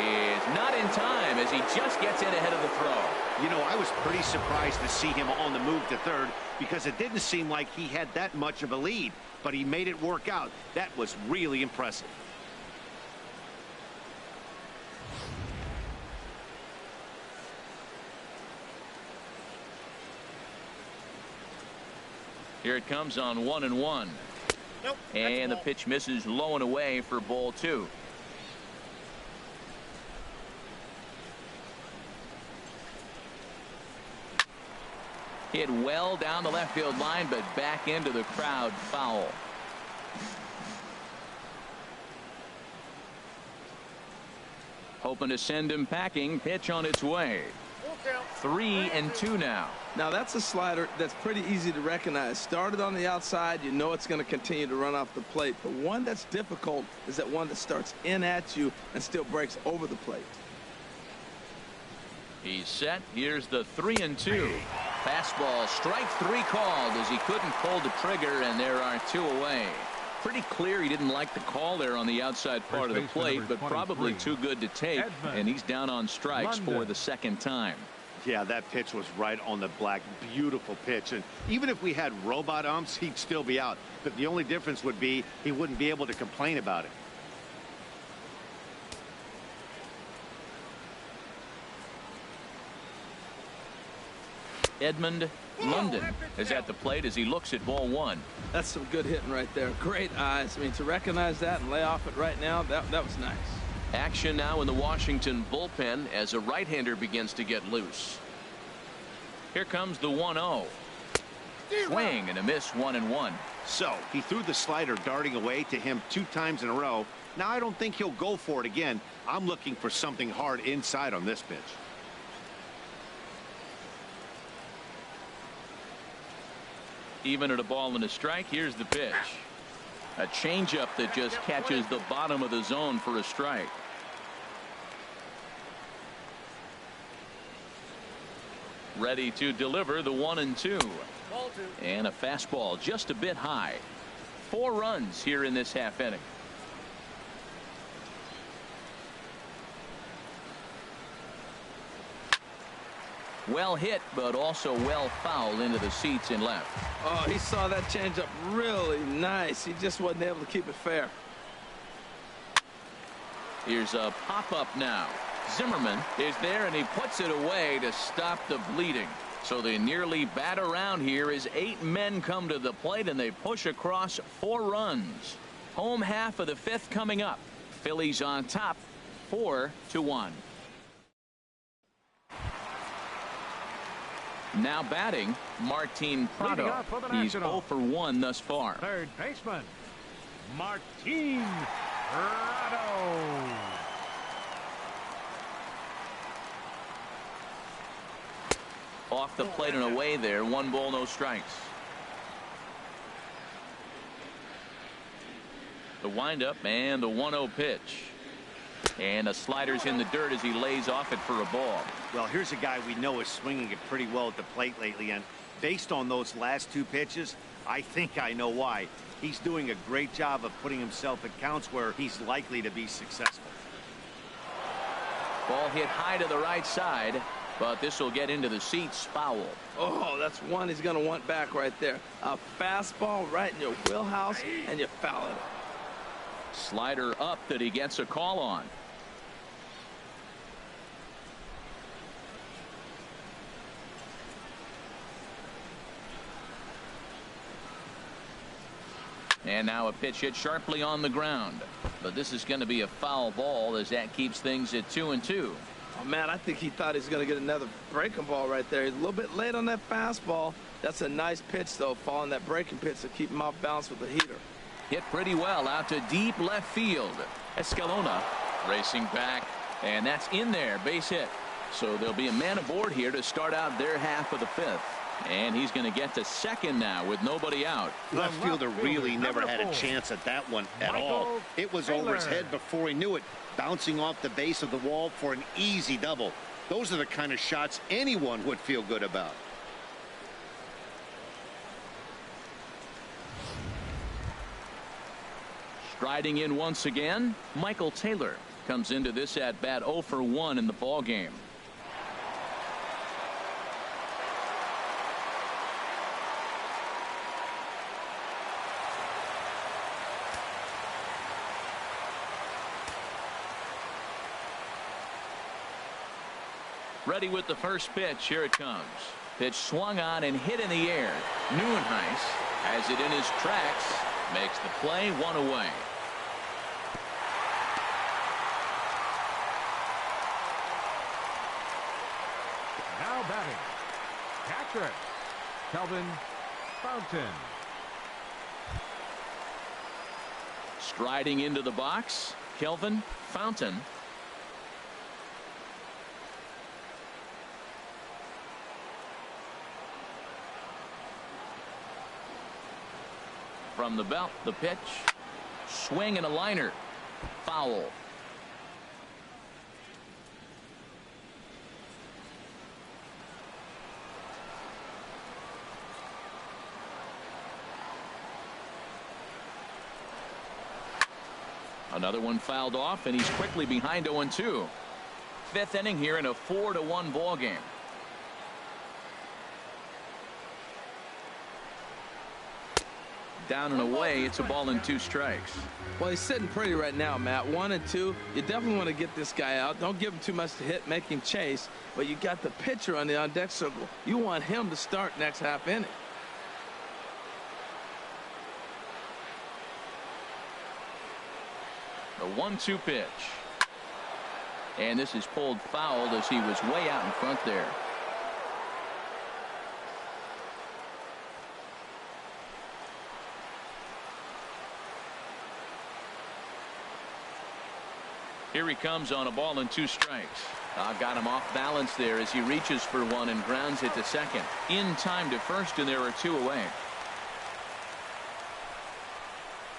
is not in time as he just gets in ahead of the throw. You know, I was pretty surprised to see him on the move to third because it didn't seem like he had that much of a lead, but he made it work out. That was really impressive. Here it comes on 1-1. Nope, and the pitch misses low and away for ball 2. Hit well down the left field line, but back into the crowd, foul. Hoping to send him packing. Pitch on its way. 3-2 now. Now that's a slider that's pretty easy to recognize. Started on the outside, you know it's going to continue to run off the plate. The one that's difficult is that one that starts in at you and still breaks over the plate. He's set. Here's the 3-2. Fastball, strike 3 called as he couldn't pull the trigger, and there are 2 away. Pretty clear he didn't like the call there on the outside part of the plate, but probably too good to take, and he's down on strikes for the second time. Yeah, that pitch was right on the black. Beautiful pitch. And even if we had robot umps, he'd still be out. But the only difference would be he wouldn't be able to complain about it. Edmund London is at the plate as he looks at ball 1. That's some good hitting right there. Great eyes. I mean, to recognize that and lay off it right now, that was nice. Action now in the Washington bullpen as a right-hander begins to get loose. Here comes the 1-0. Swing and a miss, 1-1. So he threw the slider darting away to him 2 times in a row. Now I don't think he'll go for it again. I'm looking for something hard inside on this pitch. Even at a ball and a strike, here's the pitch. A changeup that just catches the bottom of the zone for a strike. Ready to deliver the 1-2. And a fastball just a bit high. 4 runs here in this half inning. Well hit, but also well fouled into the seats in left. Oh, he saw that changeup really nice. He just wasn't able to keep it fair. Here's a pop-up now. Zimmerman is there, and he puts it away to stop the bleeding. So they nearly bat around here as 8 men come to the plate, and they push across 4 runs. Home half of the 5th coming up. Phillies on top, 4-1. Now batting, Martin Prado. He's 0 for 1 thus far. Third baseman, Martin Prado. Off the plate and away there. 1 ball, no strikes. The windup and the 1-0 pitch. And a slider's in the dirt as he lays off it for a ball. Well, here's a guy we know is swinging it pretty well at the plate lately, and based on those last 2 pitches, I think I know why. He's doing a great job of putting himself at counts where he's likely to be successful. Ball hit high to the right side, but this will get into the seats. Foul. Oh, that's one he's going to want back right there. A fastball right in your wheelhouse, and you foul it. Slider up that he gets a call on. And now a pitch hit sharply on the ground. But this is going to be a foul ball as that keeps things at 2-2. Oh, man, I think he thought he was going to get another breaking ball right there. He's a little bit late on that fastball. That's a nice pitch, though, following that breaking pitch to keep him off balance with the heater. Hit pretty well out to deep left field. Escalona racing back, and that's in there, base hit. So there'll be a man aboard here to start out their half of the fifth. And he's going to get to second now with nobody out. Left fielder really never had a chance at that one at all. It was over his head before he knew it, bouncing off the base of the wall for an easy double. Those are the kind of shots anyone would feel good about. Striding in once again, Michael Taylor comes into this at bat 0 for 1 in the ball game. Ready with the first pitch. Here it comes. Pitch swung on and hit in the air. Neuenhuis has it in his tracks. Makes the play, 1 away. Now batting, catcher, KELVIN Fountain. Striding into the box, KELVIN Fountain. From the belt, the pitch, swing and a liner, foul. Another one fouled off, and he's quickly behind 0-2. Fifth inning here in a 4-1 ball game. Down and away, it's a ball and 2 strikes. Well, he's sitting pretty right now, Matt. 1 and 2. You definitely want to get this guy out. Don't give him too much to hit, make him chase. But you got the pitcher on the on-deck circle. You want him to start next half inning. The 1-2 pitch. And this is pulled fouled as he was way out in front there. Here he comes on a ball and 2 strikes. Got him off balance there as he reaches for one and grounds it to second. In time to first, and there are 2 away.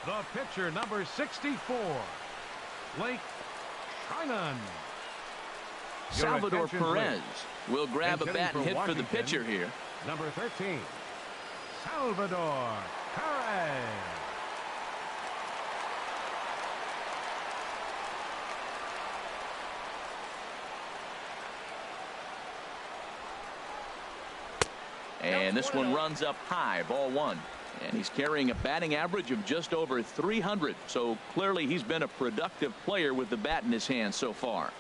The pitcher, number 64, Blake Trinan. Salvador Perez will grab a bat and hit for the pitcher here. Number 13, Salvador Perez. And this one runs up high, ball 1. And he's carrying a batting average of just over 300. So clearly he's been a productive player with the bat in his hand so far.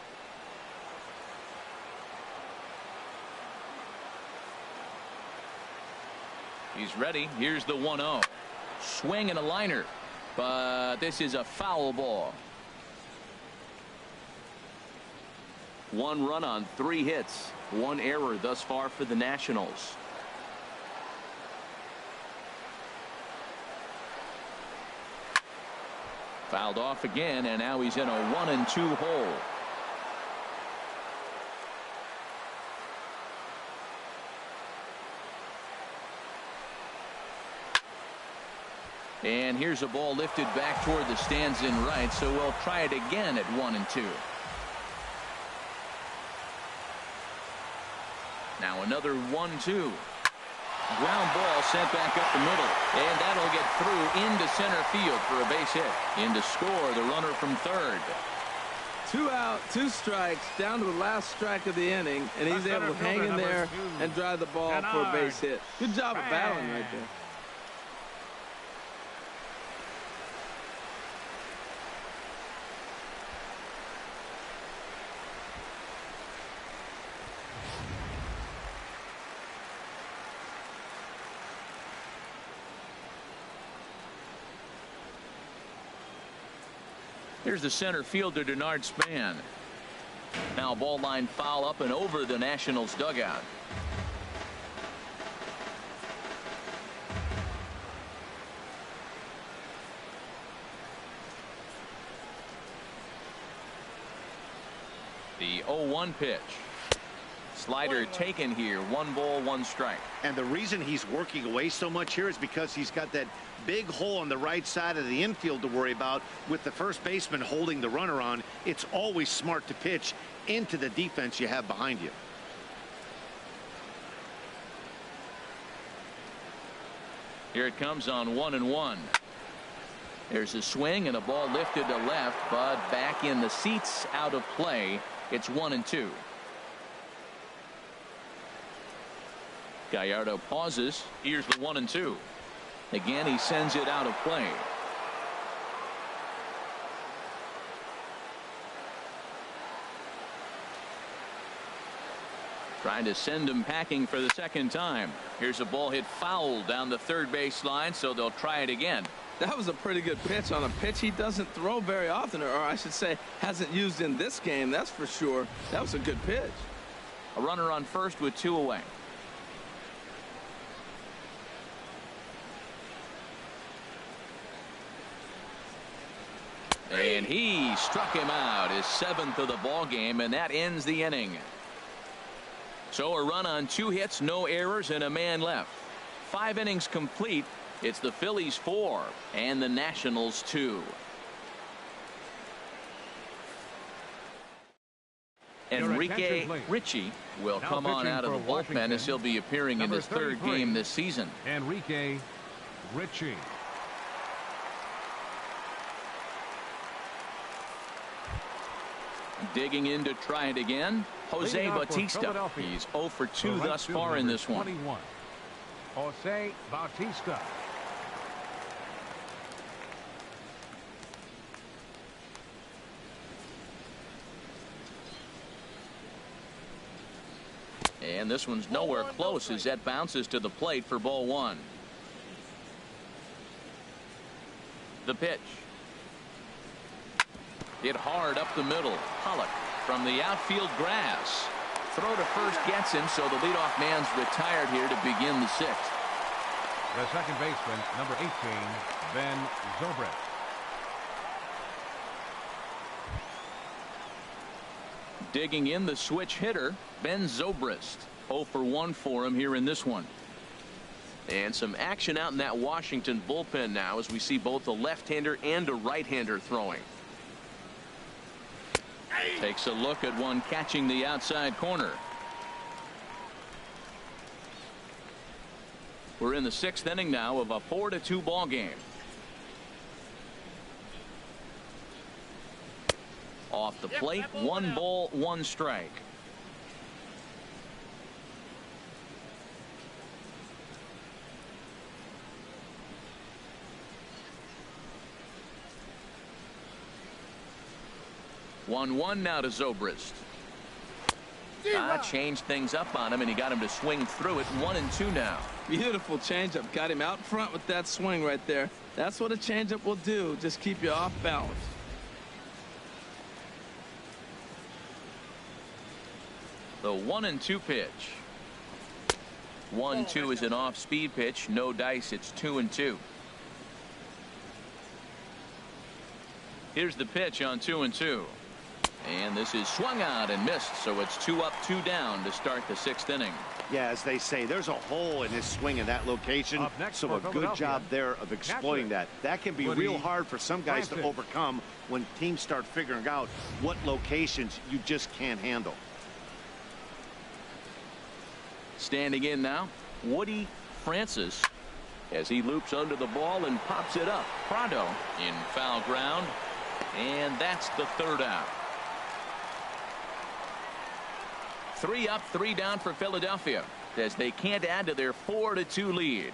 He's ready. Here's the 1-0. Swing and a liner. But this is a foul ball. 1 run on 3 hits. 1 error thus far for the Nationals. Fouled off again, and now he's in a 1-2 hole. And here's a ball lifted back toward the stands in right, so we'll try it again at 1-2. Now another 1-2. Ground ball sent back up the middle, and that'll get through into center field for a base hit. In to score the runner from third. 2 out, 2 strikes, down to the last strike of the inning, and he's able to hang in there and drive the ball for a base hit. Good job of battling right there. Here's the center fielder, Denard Span. Now ball line foul up and over the Nationals dugout. The 0-1 pitch. Slider taken here. 1 ball, 1 strike. And the reason he's working away so much here is because he's got that big hole on the right side of the infield to worry about. With the first baseman holding the runner on, it's always smart to pitch into the defense you have behind you. Here it comes on 1-1. There's a swing and a ball lifted to left, but back in the seats, out of play. It's 1-2. Gallardo pauses. Here's the 1-2. Again, he sends it out of play. Trying to send him packing for the second time. Here's a ball hit foul down the third base line, so they'll try it again. That was a pretty good pitch on a pitch he doesn't throw very often, or I should say hasn't used in this game, that's for sure. That was a good pitch. A runner on first with 2 away. And he struck him out, his 7th of the ball game, and that ends the inning. So a run on 2 hits, no errors, and a man left. 5 innings complete. It's the Phillies 4 and the Nationals 2. Enrique Ritchie will come on out of the bullpen as he'll be appearing in his 3rd game this season. Enrique Ritchie. Digging in to try it again, Jose Bautista. He's 0 for 2 thus far in this one. 21. Jose Bautista. And this one's nowhere close as that bounces to the plate for ball 1. The pitch. Hit hard up the middle. Pollock from the outfield grass. Throw to first gets him, so the leadoff man's retired here to begin the 6th. The second baseman, number 18, Ben Zobrist. Digging in the switch hitter, Ben Zobrist. 0 for 1 for him here in this one. And some action out in that Washington bullpen now as we see both a left-hander and a right-hander throwing. Takes a look at one catching the outside corner. We're in the 6th inning now of a 4-2 ball game. Off the plate, 1 ball, 1 strike. One now to Zobrist. Changed things up on him, and he got him to swing through it. 1-2 now. Beautiful changeup. Got him out front with that swing right there. That's what a changeup will do. Just keep you off balance. The 1-2 pitch. 1-2 is an off-speed pitch. No dice. It's 2-2. Here's the pitch on 2-2. And this is swung out and missed, so it's 2 up, 2 down to start the 6th inning. Yeah, as they say, there's a hole in his swing in that location, so a good job there of exploiting that. That can be real hard for some guys to overcome when teams start figuring out what locations you just can't handle. Standing in now, Woody Francis as he loops under the ball and pops it up. PRADO in foul ground, and that's the 3rd out. 3 up, 3 down for Philadelphia as they can't add to their 4-2 lead.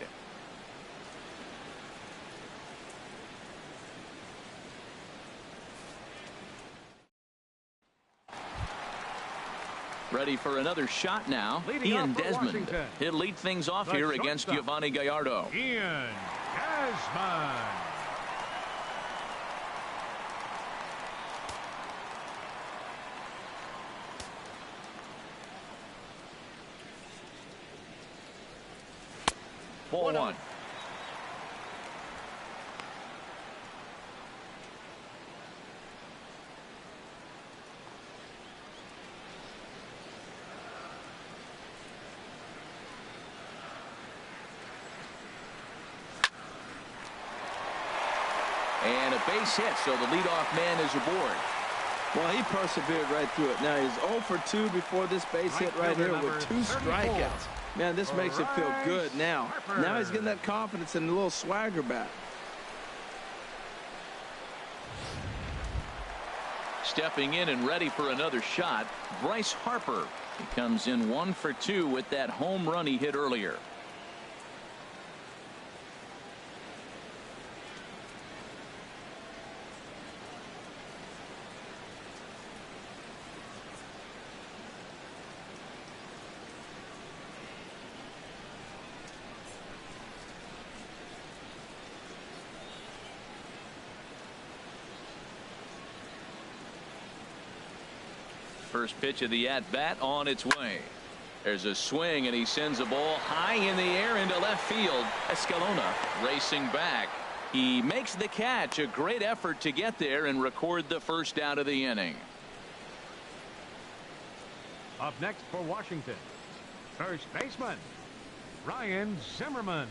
Ready for another shot now. Ian Desmond. He'll lead things off here against Giovanni Gallardo. Ian Desmond. Ball one. And a base hit, so the leadoff man is aboard. Well, he persevered right through it. Now he's 0 for 2 before this base hit right here with 2 strikeouts. Man, this makes him feel good now. Now he's getting that confidence and a little swagger back. Stepping in and ready for another shot, Bryce Harper. He comes in 1 for 2 with that home run he hit earlier. First pitch of the at-bat on its way. There's a swing, and he sends a ball high in the air into left field. Escalona racing back. He makes the catch. A great effort to get there and record the first out of the inning. Up next for Washington, first baseman Ryan Zimmerman.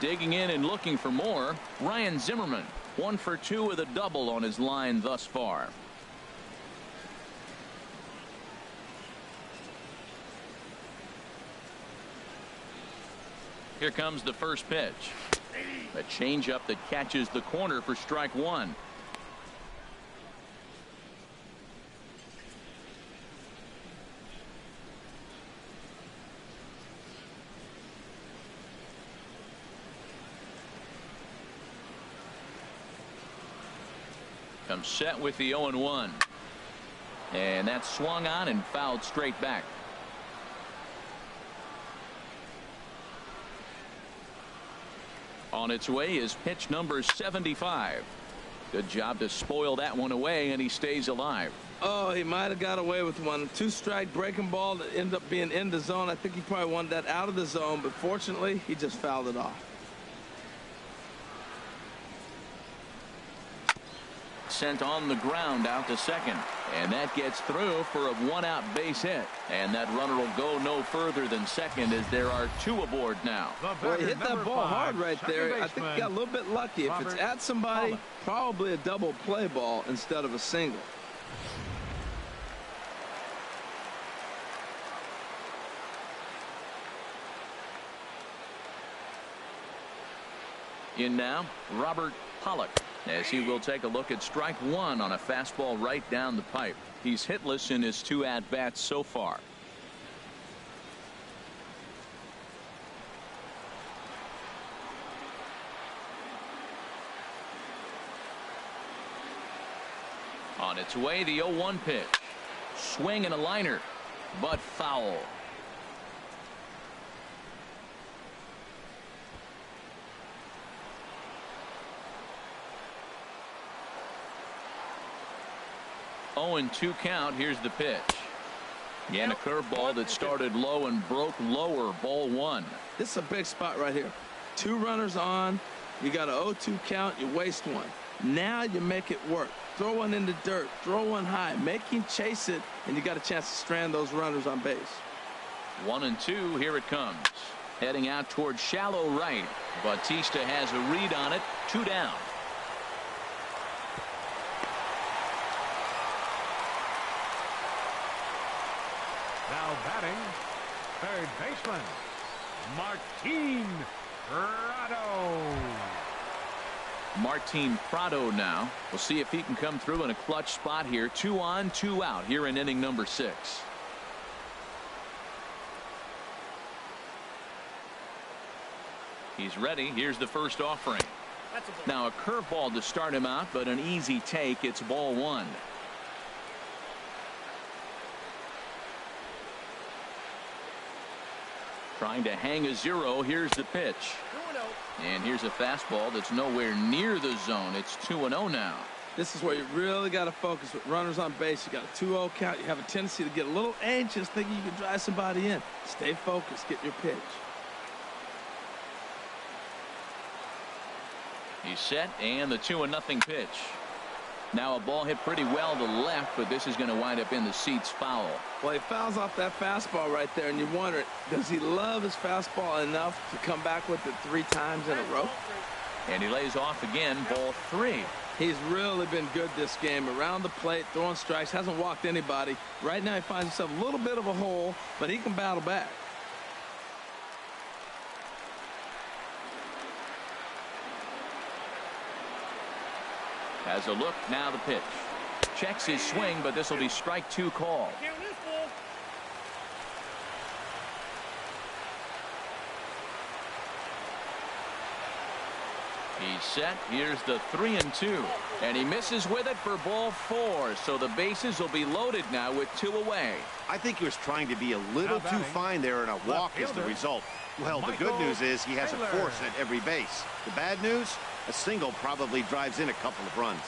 Digging in and looking for more, Ryan Zimmerman. 1 for 2 with a double on his line thus far. Here comes the first pitch. A changeup that catches the corner for strike one. Comes set with the 0-1. And that's swung on and fouled straight back. On its way is pitch number 75. Good job to spoil that one away, and he stays alive. Oh, he might have got away with one. 2-strike breaking ball that ended up being in the zone. I think he probably wanted that out of the zone, but fortunately, he just fouled it off. Sent on the ground out to second, and that gets through for a 1-out base hit, and that runner will go no further than second as there are 2 aboard now. Well, he hit that ball hard right there. I think he got a little bit lucky. If it's at somebody, probably a double play ball instead of a single. In now, Robert Pollock, as he will take a look at strike one on a fastball right down the pipe. He's hitless in his 2 at-bats so far. On its way, the 0-1 pitch. Swing and a liner, but foul. And 2 count. Here's the pitch. And a curveball that started low and broke lower. Ball 1. This is a big spot right here. 2 runners on. You got an 0-2 count. You waste one. Now you make it work. Throw one in the dirt. Throw one high. Make him chase it, and you got a chance to strand those runners on base. 1-2. Here it comes. Heading out towards shallow right. Bautista has a read on it. 2 down. Now batting, third baseman Martin PRADO. Martin PRADO now. We'll see if he can come through in a clutch spot here. 2 on, 2 out here in inning number 6. He's ready. Here's the first offering. Now a curveball to start him out, but an easy take. It's ball 1. Trying to hang a 0. Here's the pitch. And here's a fastball that's nowhere near the zone. It's 2-0 now. This is where you really got to focus with runners on base. You got a 2-0 count. You have a tendency to get a little anxious thinking you can drive somebody in. Stay focused. Get your pitch. He's set, and the 2-0 pitch. Now a ball hit pretty well to left, but this is going to wind up in the seats foul. Well, he fouls off that fastball right there, and you wonder, does he love his fastball enough to come back with it 3 times in a row? And he lays off again, ball 3. He's really been good this game. Around the plate, throwing strikes, hasn't walked anybody. Right now he finds himself a little bit of a hole, but he can battle back. Has a look, now the pitch. Checks his swing, but this will be strike 2 call. He's set. Here's the 3-2. And he misses with it for ball 4. So the bases will be loaded now with 2 away. I think he was trying to be a little too fine there, and a walk is the result. Well, the good news is he has a force at every base. The bad news, a single probably drives in a couple of runs.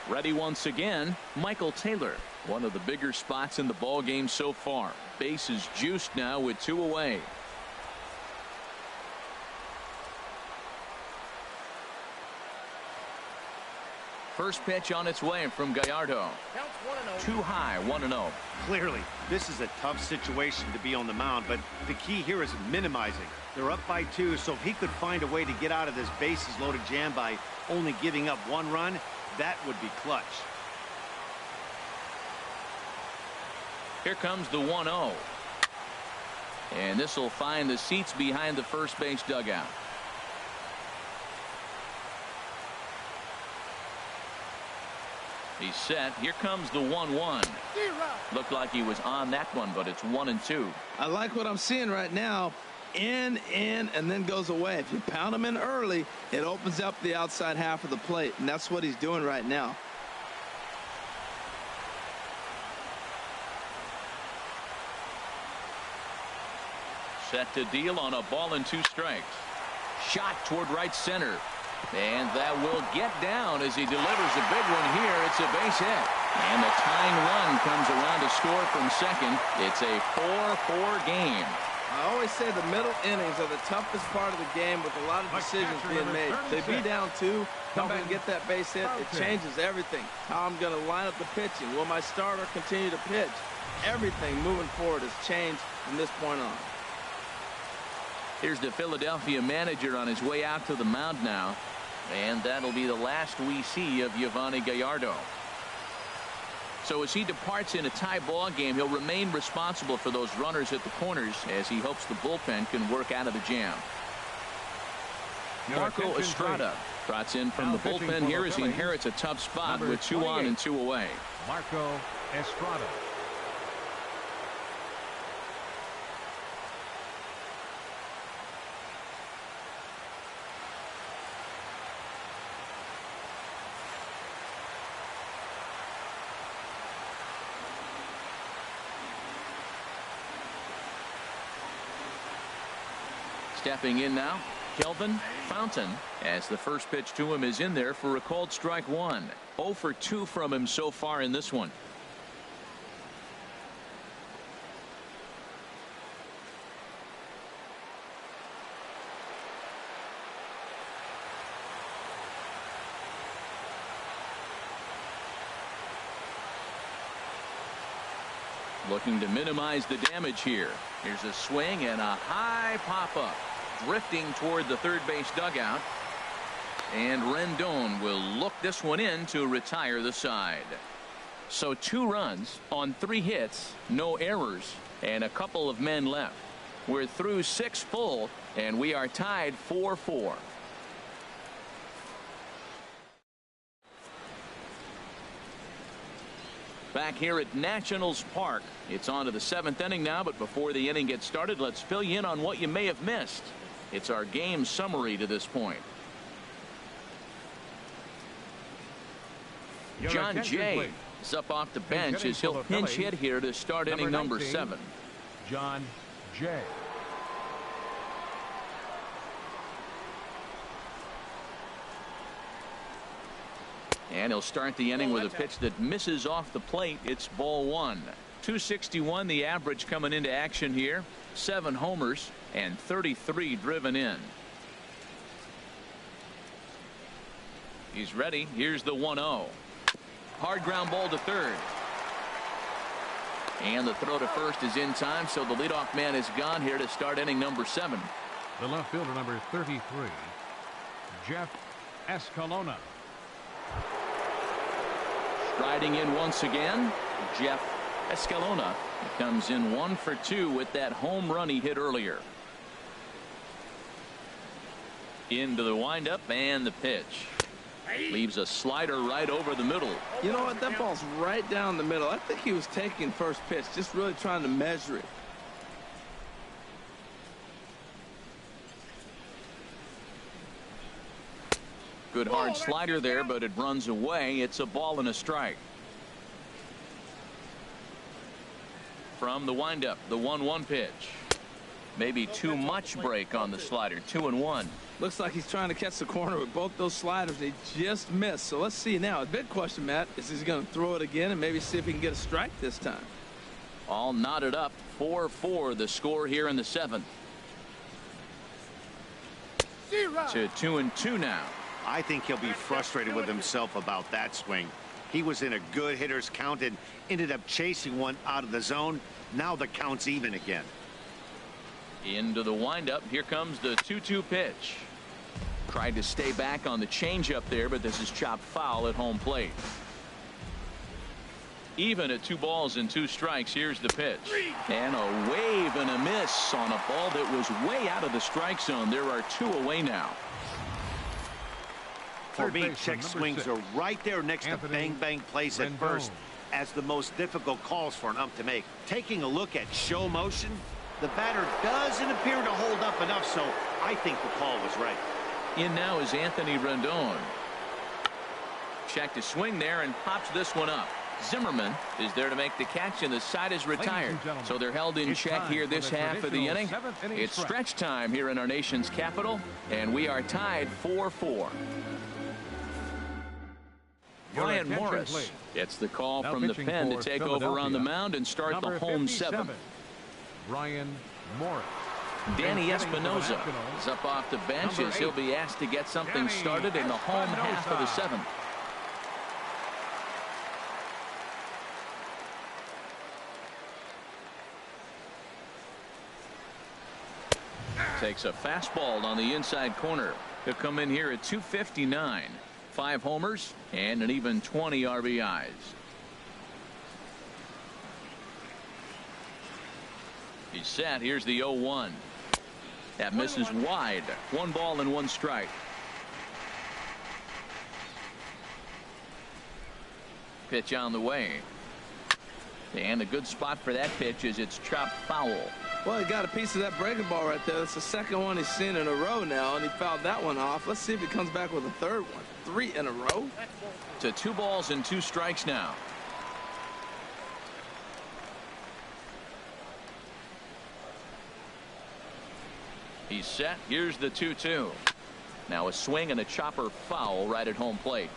Ready once again, Michael Taylor. One of the bigger spots in the ball game so far. Bases juiced now with 2 away. First pitch on its way from Gallardo. Too high, 1-0. Clearly, this is a tough situation to be on the mound, but the key here is minimizing. They're up by 2, so if he could find a way to get out of this bases loaded jam by only giving up 1 run, that would be clutch. Here comes the 1-0. And this will find the seats behind the first base dugout. He's set. Here comes the 1-1. Looked like he was on that one, but it's 1-2. I like what I'm seeing right now. In, and then goes away. If you pound him in early, it opens up the outside half of the plate, and that's what he's doing right now. Set to deal on a ball and 2 strikes. Shot toward right center. And that will get down as he delivers a big one here. It's a base hit. And the tying run comes around to score from second. It's a 4-4 game. I always say the middle innings are the toughest part of the game with a lot of decisions being made. They be down 2, come back and get that base hit. It changes everything. How I'm going to line up the pitching. Will my starter continue to pitch? Everything moving forward has changed from this point on. Here's the Philadelphia manager on his way out to the mound now. And that'll be the last we see of Yovani Gallardo. So as he departs in a tie ball game, he'll remain responsible for those runners at the corners as he hopes the bullpen can work out of the jam. Marco Estrada trots in from the bullpen here as he inherits a tough spot with 2 on and 2 away. Marco Estrada. Stepping in now, Kelvin Fountain, as the first pitch to him is in there for a called strike 1. 0 for 2 from him so far in this one. Looking to minimize the damage here. Here's a swing and a high pop-up. Drifting toward the third base dugout. And Rendon will look this one in to retire the side. So 2 runs on 3 hits, no errors, and a couple of men left. We're through 6 full, and we are tied 4-4. Back here at Nationals Park. It's on to the 7th inning now, but before the inning gets started, let's fill you in on what you may have missed. It's our game summary to this point. John Jay is up off the bench as he'll pinch hit here to start inning number 7. John Jay. And he'll start the inning with a pitch that misses off the plate. It's ball one. 261 the average coming into action here. 7 homers and 33 driven in. He's ready. Here's the 1-0. Hard ground ball to third. And the throw to first is in time, so the leadoff man is gone here to start inning number 7. The left fielder, number 33, Jeff Escalona. Striding in once again, Jeff Escalona. He comes in 1 for 2 with that home run he hit earlier. Into the windup and the pitch. Leaves a slider right over the middle. You know what? That ball's right down the middle. I think he was taking first pitch, just really trying to measure it. Good hard slider there, but it runs away. It's a ball and a strike. From the windup, the 1-1 pitch. Maybe too much break on the slider. 2-1. Looks like he's trying to catch the corner with both those sliders. They just missed. So let's see now. The big question, Matt, is he going to throw it again and maybe see if he can get a strike this time? All knotted up. 4-4 the score here in the 7th. To 2-2 now. I think he'll be frustrated with himself about that swing. He was in a good hitter's count and ended up chasing one out of the zone. Now the count's even again. Into the windup. Here comes the 2-2 pitch. Tried to stay back on the changeup there, but this is chopped foul at home plate. Even at 2 balls and 2 strikes. Here's the pitch. And a wave and a miss on a ball that was way out of the strike zone. There are 2 away now. For me, check swings are right there next to bang-bang plays at first as the most difficult calls for an ump to make. Taking a look at show motion, the batter doesn't appear to hold up enough, so I think the call was right. In now is Anthony Rendon. Check to swing there and pops this one up. Zimmerman is there to make the catch, and the side is retired. So they're held in check here this half of the inning. It's stretch time here in our nation's capital, and we are tied 4-4. Brian Morris gets the call from the pen to take over on the mound and start the home 7th. Brian Morris. Danny Espinoza is up off the bench as he'll be asked to get something started in the home half of the 7th. Takes a fastball on the inside corner. He'll come in here at 259. 5 homers and an even 20 RBIs. He's set. Here's the 0-1. That misses wide. 1 ball and 1 strike. Pitch on the way. And a good spot for that pitch is it's chopped foul. Well, he got a piece of that breaking ball right there. That's the 2nd one he's seen in a row now, and he fouled that one off. Let's see if he comes back with a 3rd one. 3 in a row. To 2 balls and 2 strikes now. He's set. Here's the 2-2. Now a swing and a chopper foul right at home plate.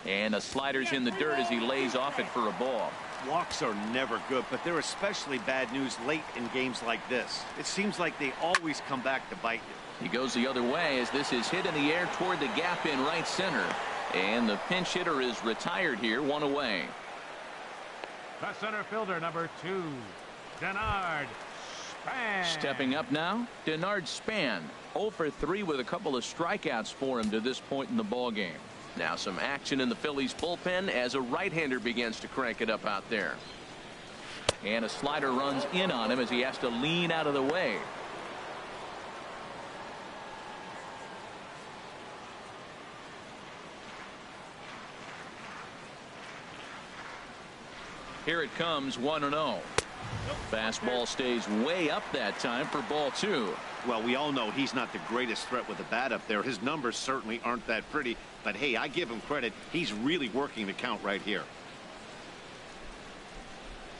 And the slider's in the dirt as he lays off it for a ball. Walks are never good, but they're especially bad news late in games like this. It seems like they always come back to bite you. He goes the other way as this is hit in the air toward the gap in right center. And the pinch hitter is retired here, 1 away. The center fielder, number 2, Denard Span. Stepping up now, Denard Span. 0 for 3 with a couple of strikeouts for him to this point in the ball game. Now some action in the Phillies bullpen as a right-hander begins to crank it up out there. And a slider runs in on him as he has to lean out of the way. Here it comes, 1-0. Fastball stays way up that time for ball 2. Well, we all know he's not the greatest threat with the bat up there. His numbers certainly aren't that pretty. But, hey, I give him credit. He's really working the count right here.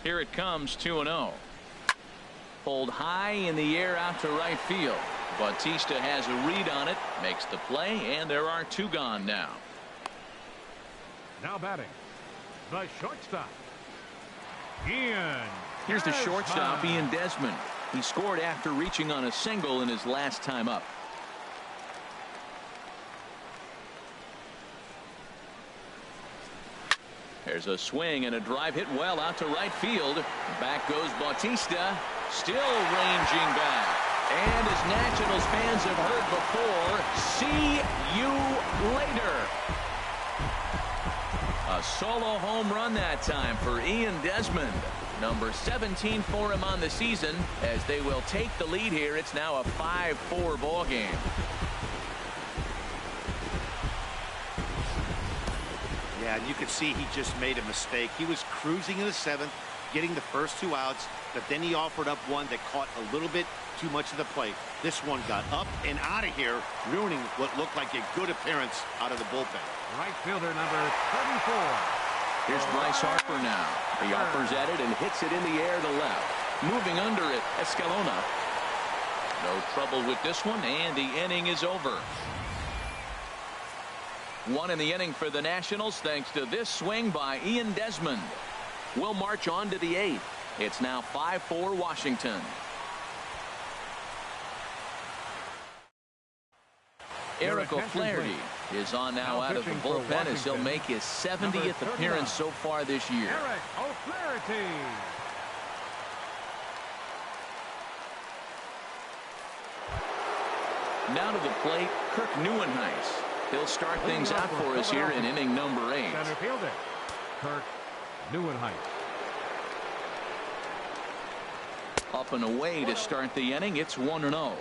Here it comes, 2-0. Pulled high in the air out to right field. Bautista has a read on it, makes the play, and there are 2 gone now. Now batting, the shortstop, Ian. Here's the shortstop, Ian Desmond. He scored after reaching on a single in his last time up. There's a swing and a drive hit well out to right field. Back goes Bautista, still ranging back. And as Nationals fans have heard before, see you later. A solo home run that time for Ian Desmond. Number 17 for him on the season. As they will take the lead here, it's now a 5-4 ball game. Yeah, and you could see he just made a mistake. He was cruising in the 7th, getting the first 2 outs, but then he offered up one that caught a little bit too much of the plate. This one got up and out of here, ruining what looked like a good appearance out of the bullpen. Right fielder number 34. Here's Bryce Harper now. He offers at it and hits it in the air to left. Moving under it, Escalona. No trouble with this one, and the inning is over. 1 in the inning for the Nationals thanks to this swing by Ian Desmond. We'll march on to the 8th. It's now 5-4 Washington. Eric O'Flaherty is on now out of the bullpen as he'll make his 70th appearance so far this year. Eric O'Flaherty. Now to the plate, Kirk Neuenhuis. He'll start things out for us here in inning number 8. Center fielder, Kirk Neuenhuis. Up and away to start the inning. It's 1-0.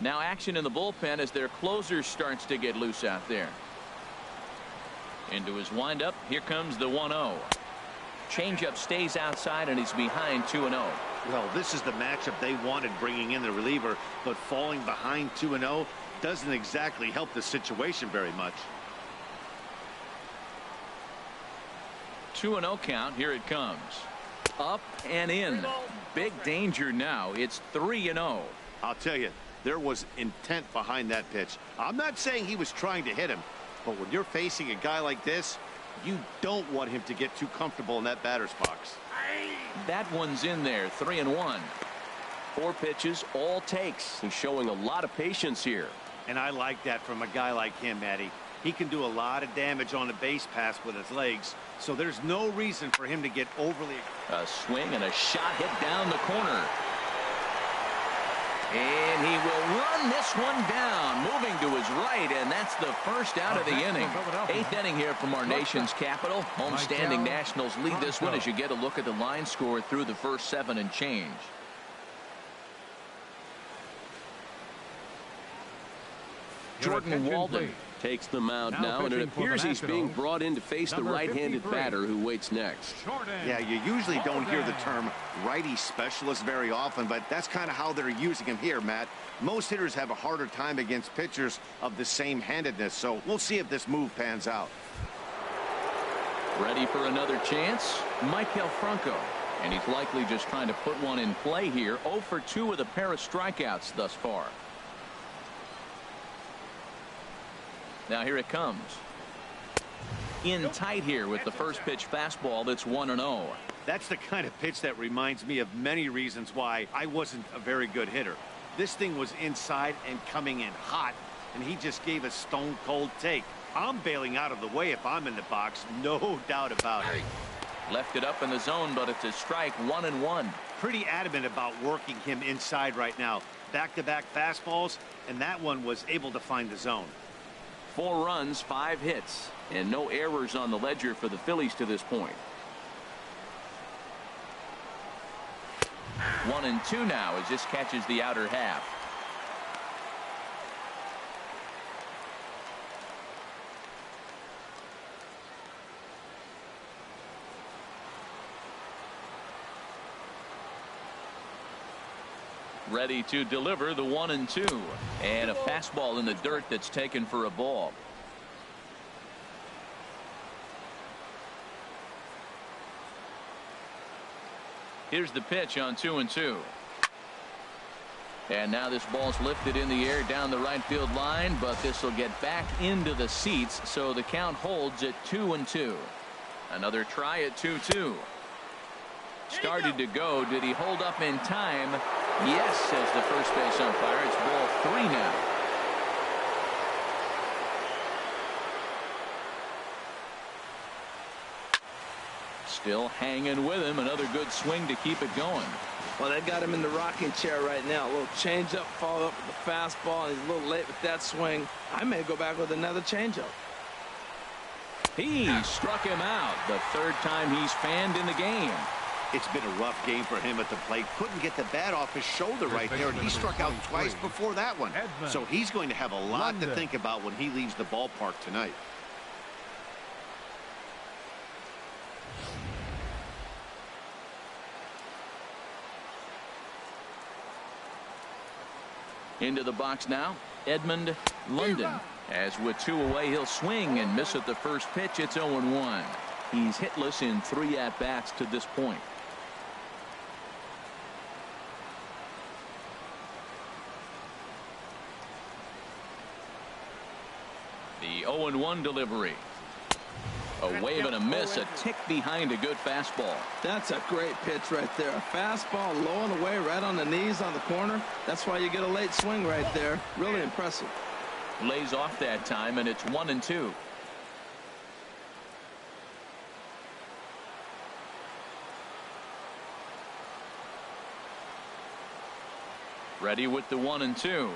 Now action in the bullpen as their closer starts to get loose out there. Into his windup. Here comes the 1-0. Changeup stays outside and he's behind 2-0. Well, this is the matchup they wanted, bringing in the reliever, but falling behind 2-0 doesn't exactly help the situation very much. 2-0 count. Here it comes. Up and in. Big danger now. It's 3-0. I'll tell you, there was intent behind that pitch. I'm not saying he was trying to hit him, but when you're facing a guy like this, you don't want him to get too comfortable in that batter's box. That one's in there. 3-1. 4 pitches, all takes. He's showing a lot of patience here. And I like that from a guy like him, Matty. He can do a lot of damage on the base pass with his legs, so there's no reason for him to get overly. A swing and a shot hit down the corner. And he will run this one down, moving to his right, and that's the first out of the inning. 8th inning here from our nation's capital. Homestanding Nationals lead this one as you get a look at the line score through the first 7 and change. Jordan Walden takes the mound now, and it appears he's being brought in to face the right-handed batter who waits next. Yeah, you usually don't hear the term righty specialist very often, but that's kind of how they're using him here, Matt. Most hitters have a harder time against pitchers of the same handedness, so we'll see if this move pans out. Ready for another chance? Michael Franco. And he's likely just trying to put one in play here. 0 for 2 with a pair of strikeouts thus far. Now here it comes. In tight here with the first pitch fastball. That's 1-0. That's the kind of pitch that reminds me of many reasons why I wasn't a very good hitter. This thing was inside and coming in hot, and he just gave a stone cold take. I'm bailing out of the way if I'm in the box, no doubt about it. Left it up in the zone, but it's a strike. 1-1. Pretty adamant about working him inside right now. Back-to-back fastballs, and that one was able to find the zone. 4 runs, 5 hits, and no errors on the ledger for the Phillies to this point. 1-2 now as this catches the outer half. Ready to deliver the 1-2, and a fastball in the dirt that's taken for a ball. Here's the pitch on 2-2. And now this ball's lifted in the air down the right field line, but this will get back into the seats, so the count holds at 2-2. Another try at 2-2. Started to go. Did he hold up in time? Yes, says the first base umpire. It's ball 3 now. Still hanging with him. Another good swing to keep it going. Well, they got him in the rocking chair right now. A little changeup, follow up with the fastball, and he's a little late with that swing. I may go back with another changeup. He struck him out. The third time he's fanned in the game. It's been a rough game for him at the plate. Couldn't get the bat off his shoulder right there, and he struck out twice before that one. So he's going to have a lot to think about when he leaves the ballpark tonight. Into the box now, Edmund London. As with 2 away, he'll swing and miss at the first pitch. It's 0-1. He's hitless in 3 at-bats to this point. The 0-1 delivery. A wave and a miss, a tick behind a good fastball. That's a great pitch right there. A fastball low and away, right on the knees on the corner. That's why you get a late swing right there. Really impressive. Lays off that time, and it's 1-2. Ready with the 1-2.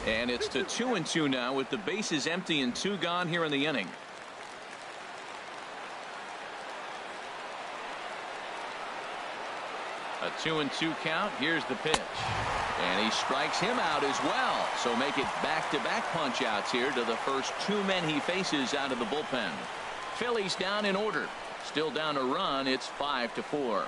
And it's to 2-2 now with the bases empty and 2 gone here in the inning. A 2-2 count. Here's the pitch. And he strikes him out as well. So make it back-to-back punch outs here to the first 2 men he faces out of the bullpen. Phillies down in order. Still down a run. It's 5-4.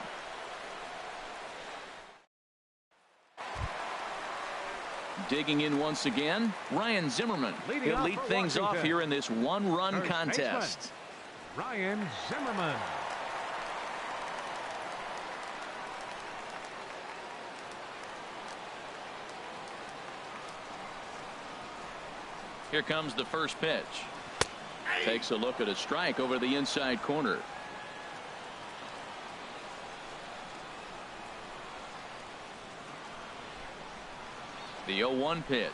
Digging in once again, Ryan Zimmerman. He'll lead things off here in this 1-run contest. Ryan Zimmerman. Here comes the first pitch. Takes a look at a strike over the inside corner. The 0-1 pitch.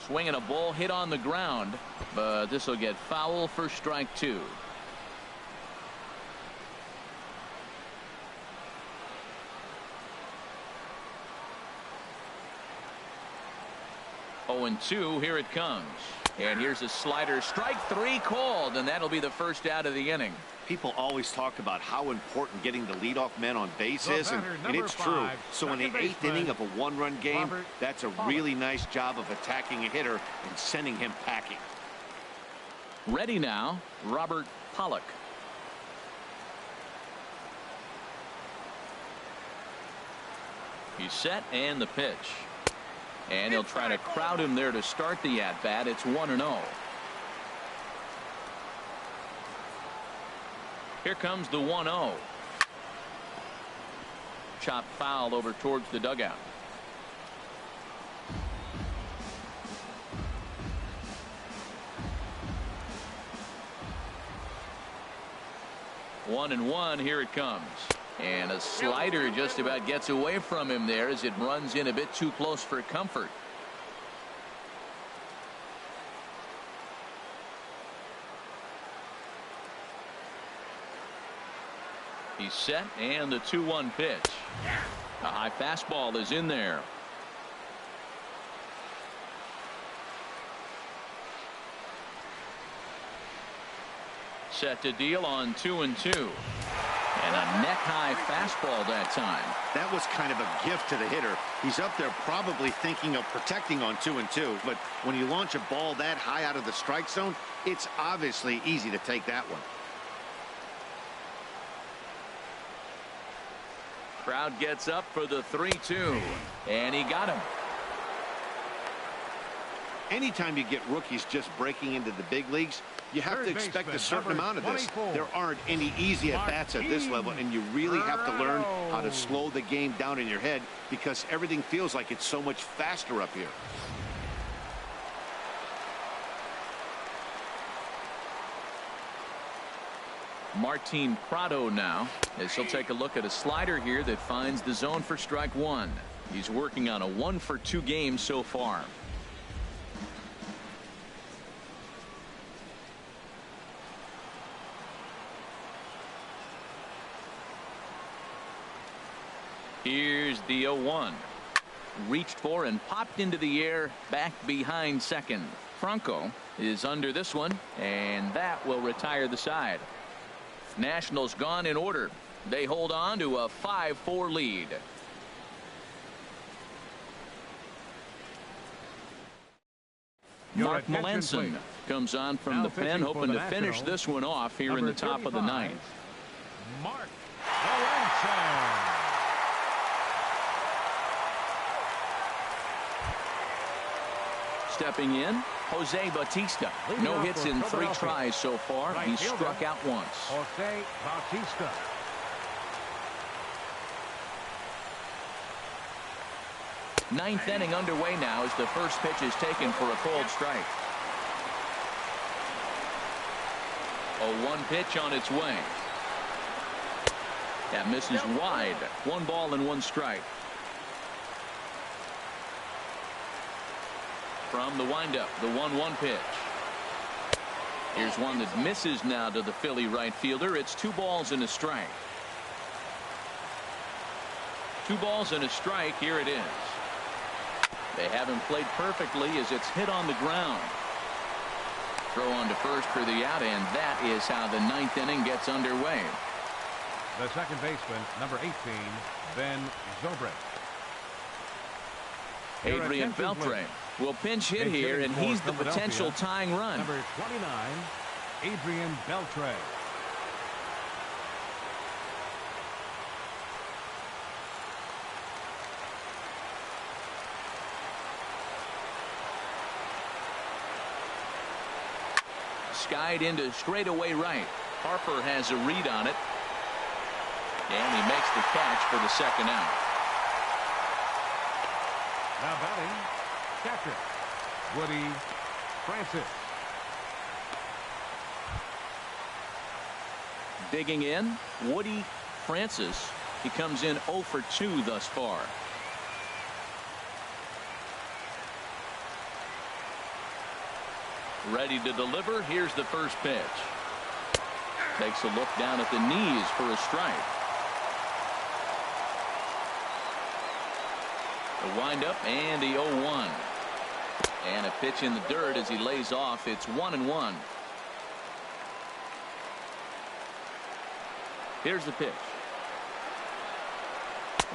Swinging a ball hit on the ground, but this will get foul for strike 2. And 2, here it comes. And here's a slider. Strike 3 called, and that'll be the first out of the inning. People always talk about how important getting the leadoff men on base is, and it's true. So in the 8th inning of a 1-run game, that's a really nice job of attacking a hitter and sending him packing. Ready now, Robert Pollock. He's set, and the pitch. And he'll try to crowd him there to start the at-bat. It's 1-0. Here comes the 1-0. Chopped foul over towards the dugout. One and one, here it comes. And a slider just about gets away from him there as it runs in a bit too close for comfort. He's set, and the 2-1 pitch. A high fastball is in there. Set to deal on 2-2. And a neck-high fastball that time. That was kind of a gift to the hitter. He's up there probably thinking of protecting on 2-2. But when you launch a ball that high out of the strike zone, it's obviously easy to take that one. Crowd gets up for the 3-2. And he got him. Anytime you get rookies just breaking into the big leagues, you have to expect a certain amount of this. There aren't any easy at-bats at this level, and you really have to learn how to slow the game down in your head because everything feels like it's so much faster up here. Martin Prado now, as he'll take a look at a slider here that finds the zone for strike one. He's working on a 1-for-2 game so far. Here's the 0-1. Reached for and popped into the air back behind second. Franco is under this one, and that will retire the side. Nationals gone in order. They hold on to a 5-4 lead. Mark Melanson comes on from the pen, hoping to finish this one off here in the top of the ninth. Mark Melanson. Stepping in, Jose Bautista. No hits in 3 tries so far. He's struck out once. Jose Bautista. Ninth inning underway now as the first pitch is taken for a cold strike. 0-1 pitch on its way. That misses wide. 1 ball and 1 strike. From the windup, the 1-1 pitch. Here's one that misses now to the Philly right fielder. It's 2 balls and a strike. 2 balls and a strike. Here it is. They haven't played perfectly as it's hit on the ground. Throw on to first for the out, and that is how the ninth inning gets underway. The second baseman, number 18, Ben Zobrist. Adrian Beltre will pinch hit here, and he's the potential tying run. Number 29, Adrian Beltre. Skied into straightaway right. Harper has a read on it, and he makes the catch for the second out. Now batting, catcher, Woody Francis. Digging in, Woody Francis. He comes in 0 for 2 thus far. Ready to deliver. Here's the first pitch. Takes a look down at the knees for a strike. The windup and the 0-1. And a pitch in the dirt as he lays off. It's 1-1. Here's the pitch.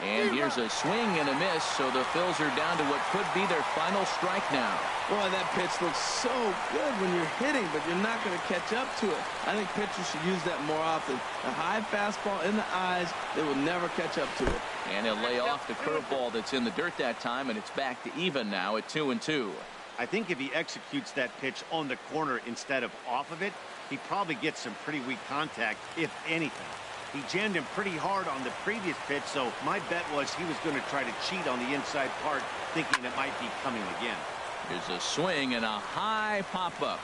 And here's a swing and a miss, so the Phils are down to what could be their final strike now. Boy, that pitch looks so good when you're hitting, but you're not going to catch up to it. I think pitchers should use that more often. A high fastball in the eyes, they will never catch up to it. And he'll lay off the curveball that's in the dirt that time, and it's back to even now at 2-2. I think if he executes that pitch on the corner instead of off of it, he probably gets some pretty weak contact, if anything. He jammed him pretty hard on the previous pitch, so my bet was he was going to try to cheat on the inside part, thinking it might be coming again. Here's a swing and a high pop-up.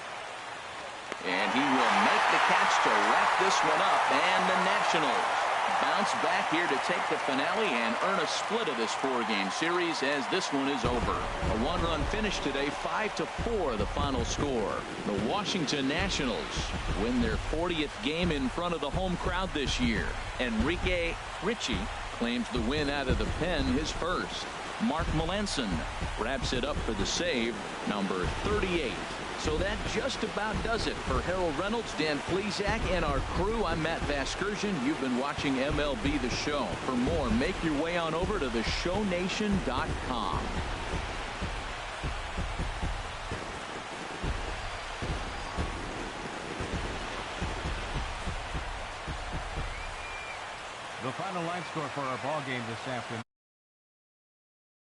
And he will make the catch to wrap this one up, and the Nationals bounce back here to take the finale and earn a split of this 4-game series as this one is over. A 1-run finish today, 5-4 the final score. The Washington Nationals win their 40th game in front of the home crowd this year. Enrique Ritchie claims the win out of the pen, his first. Mark Melanson wraps it up for the save, number 38. So that just about does it for Harold Reynolds, Dan Plesac, and our crew. I'm Matt Vasgersian. You've been watching MLB The Show. For more, make your way on over to theshownation.com. The final line score for our ball game this afternoon.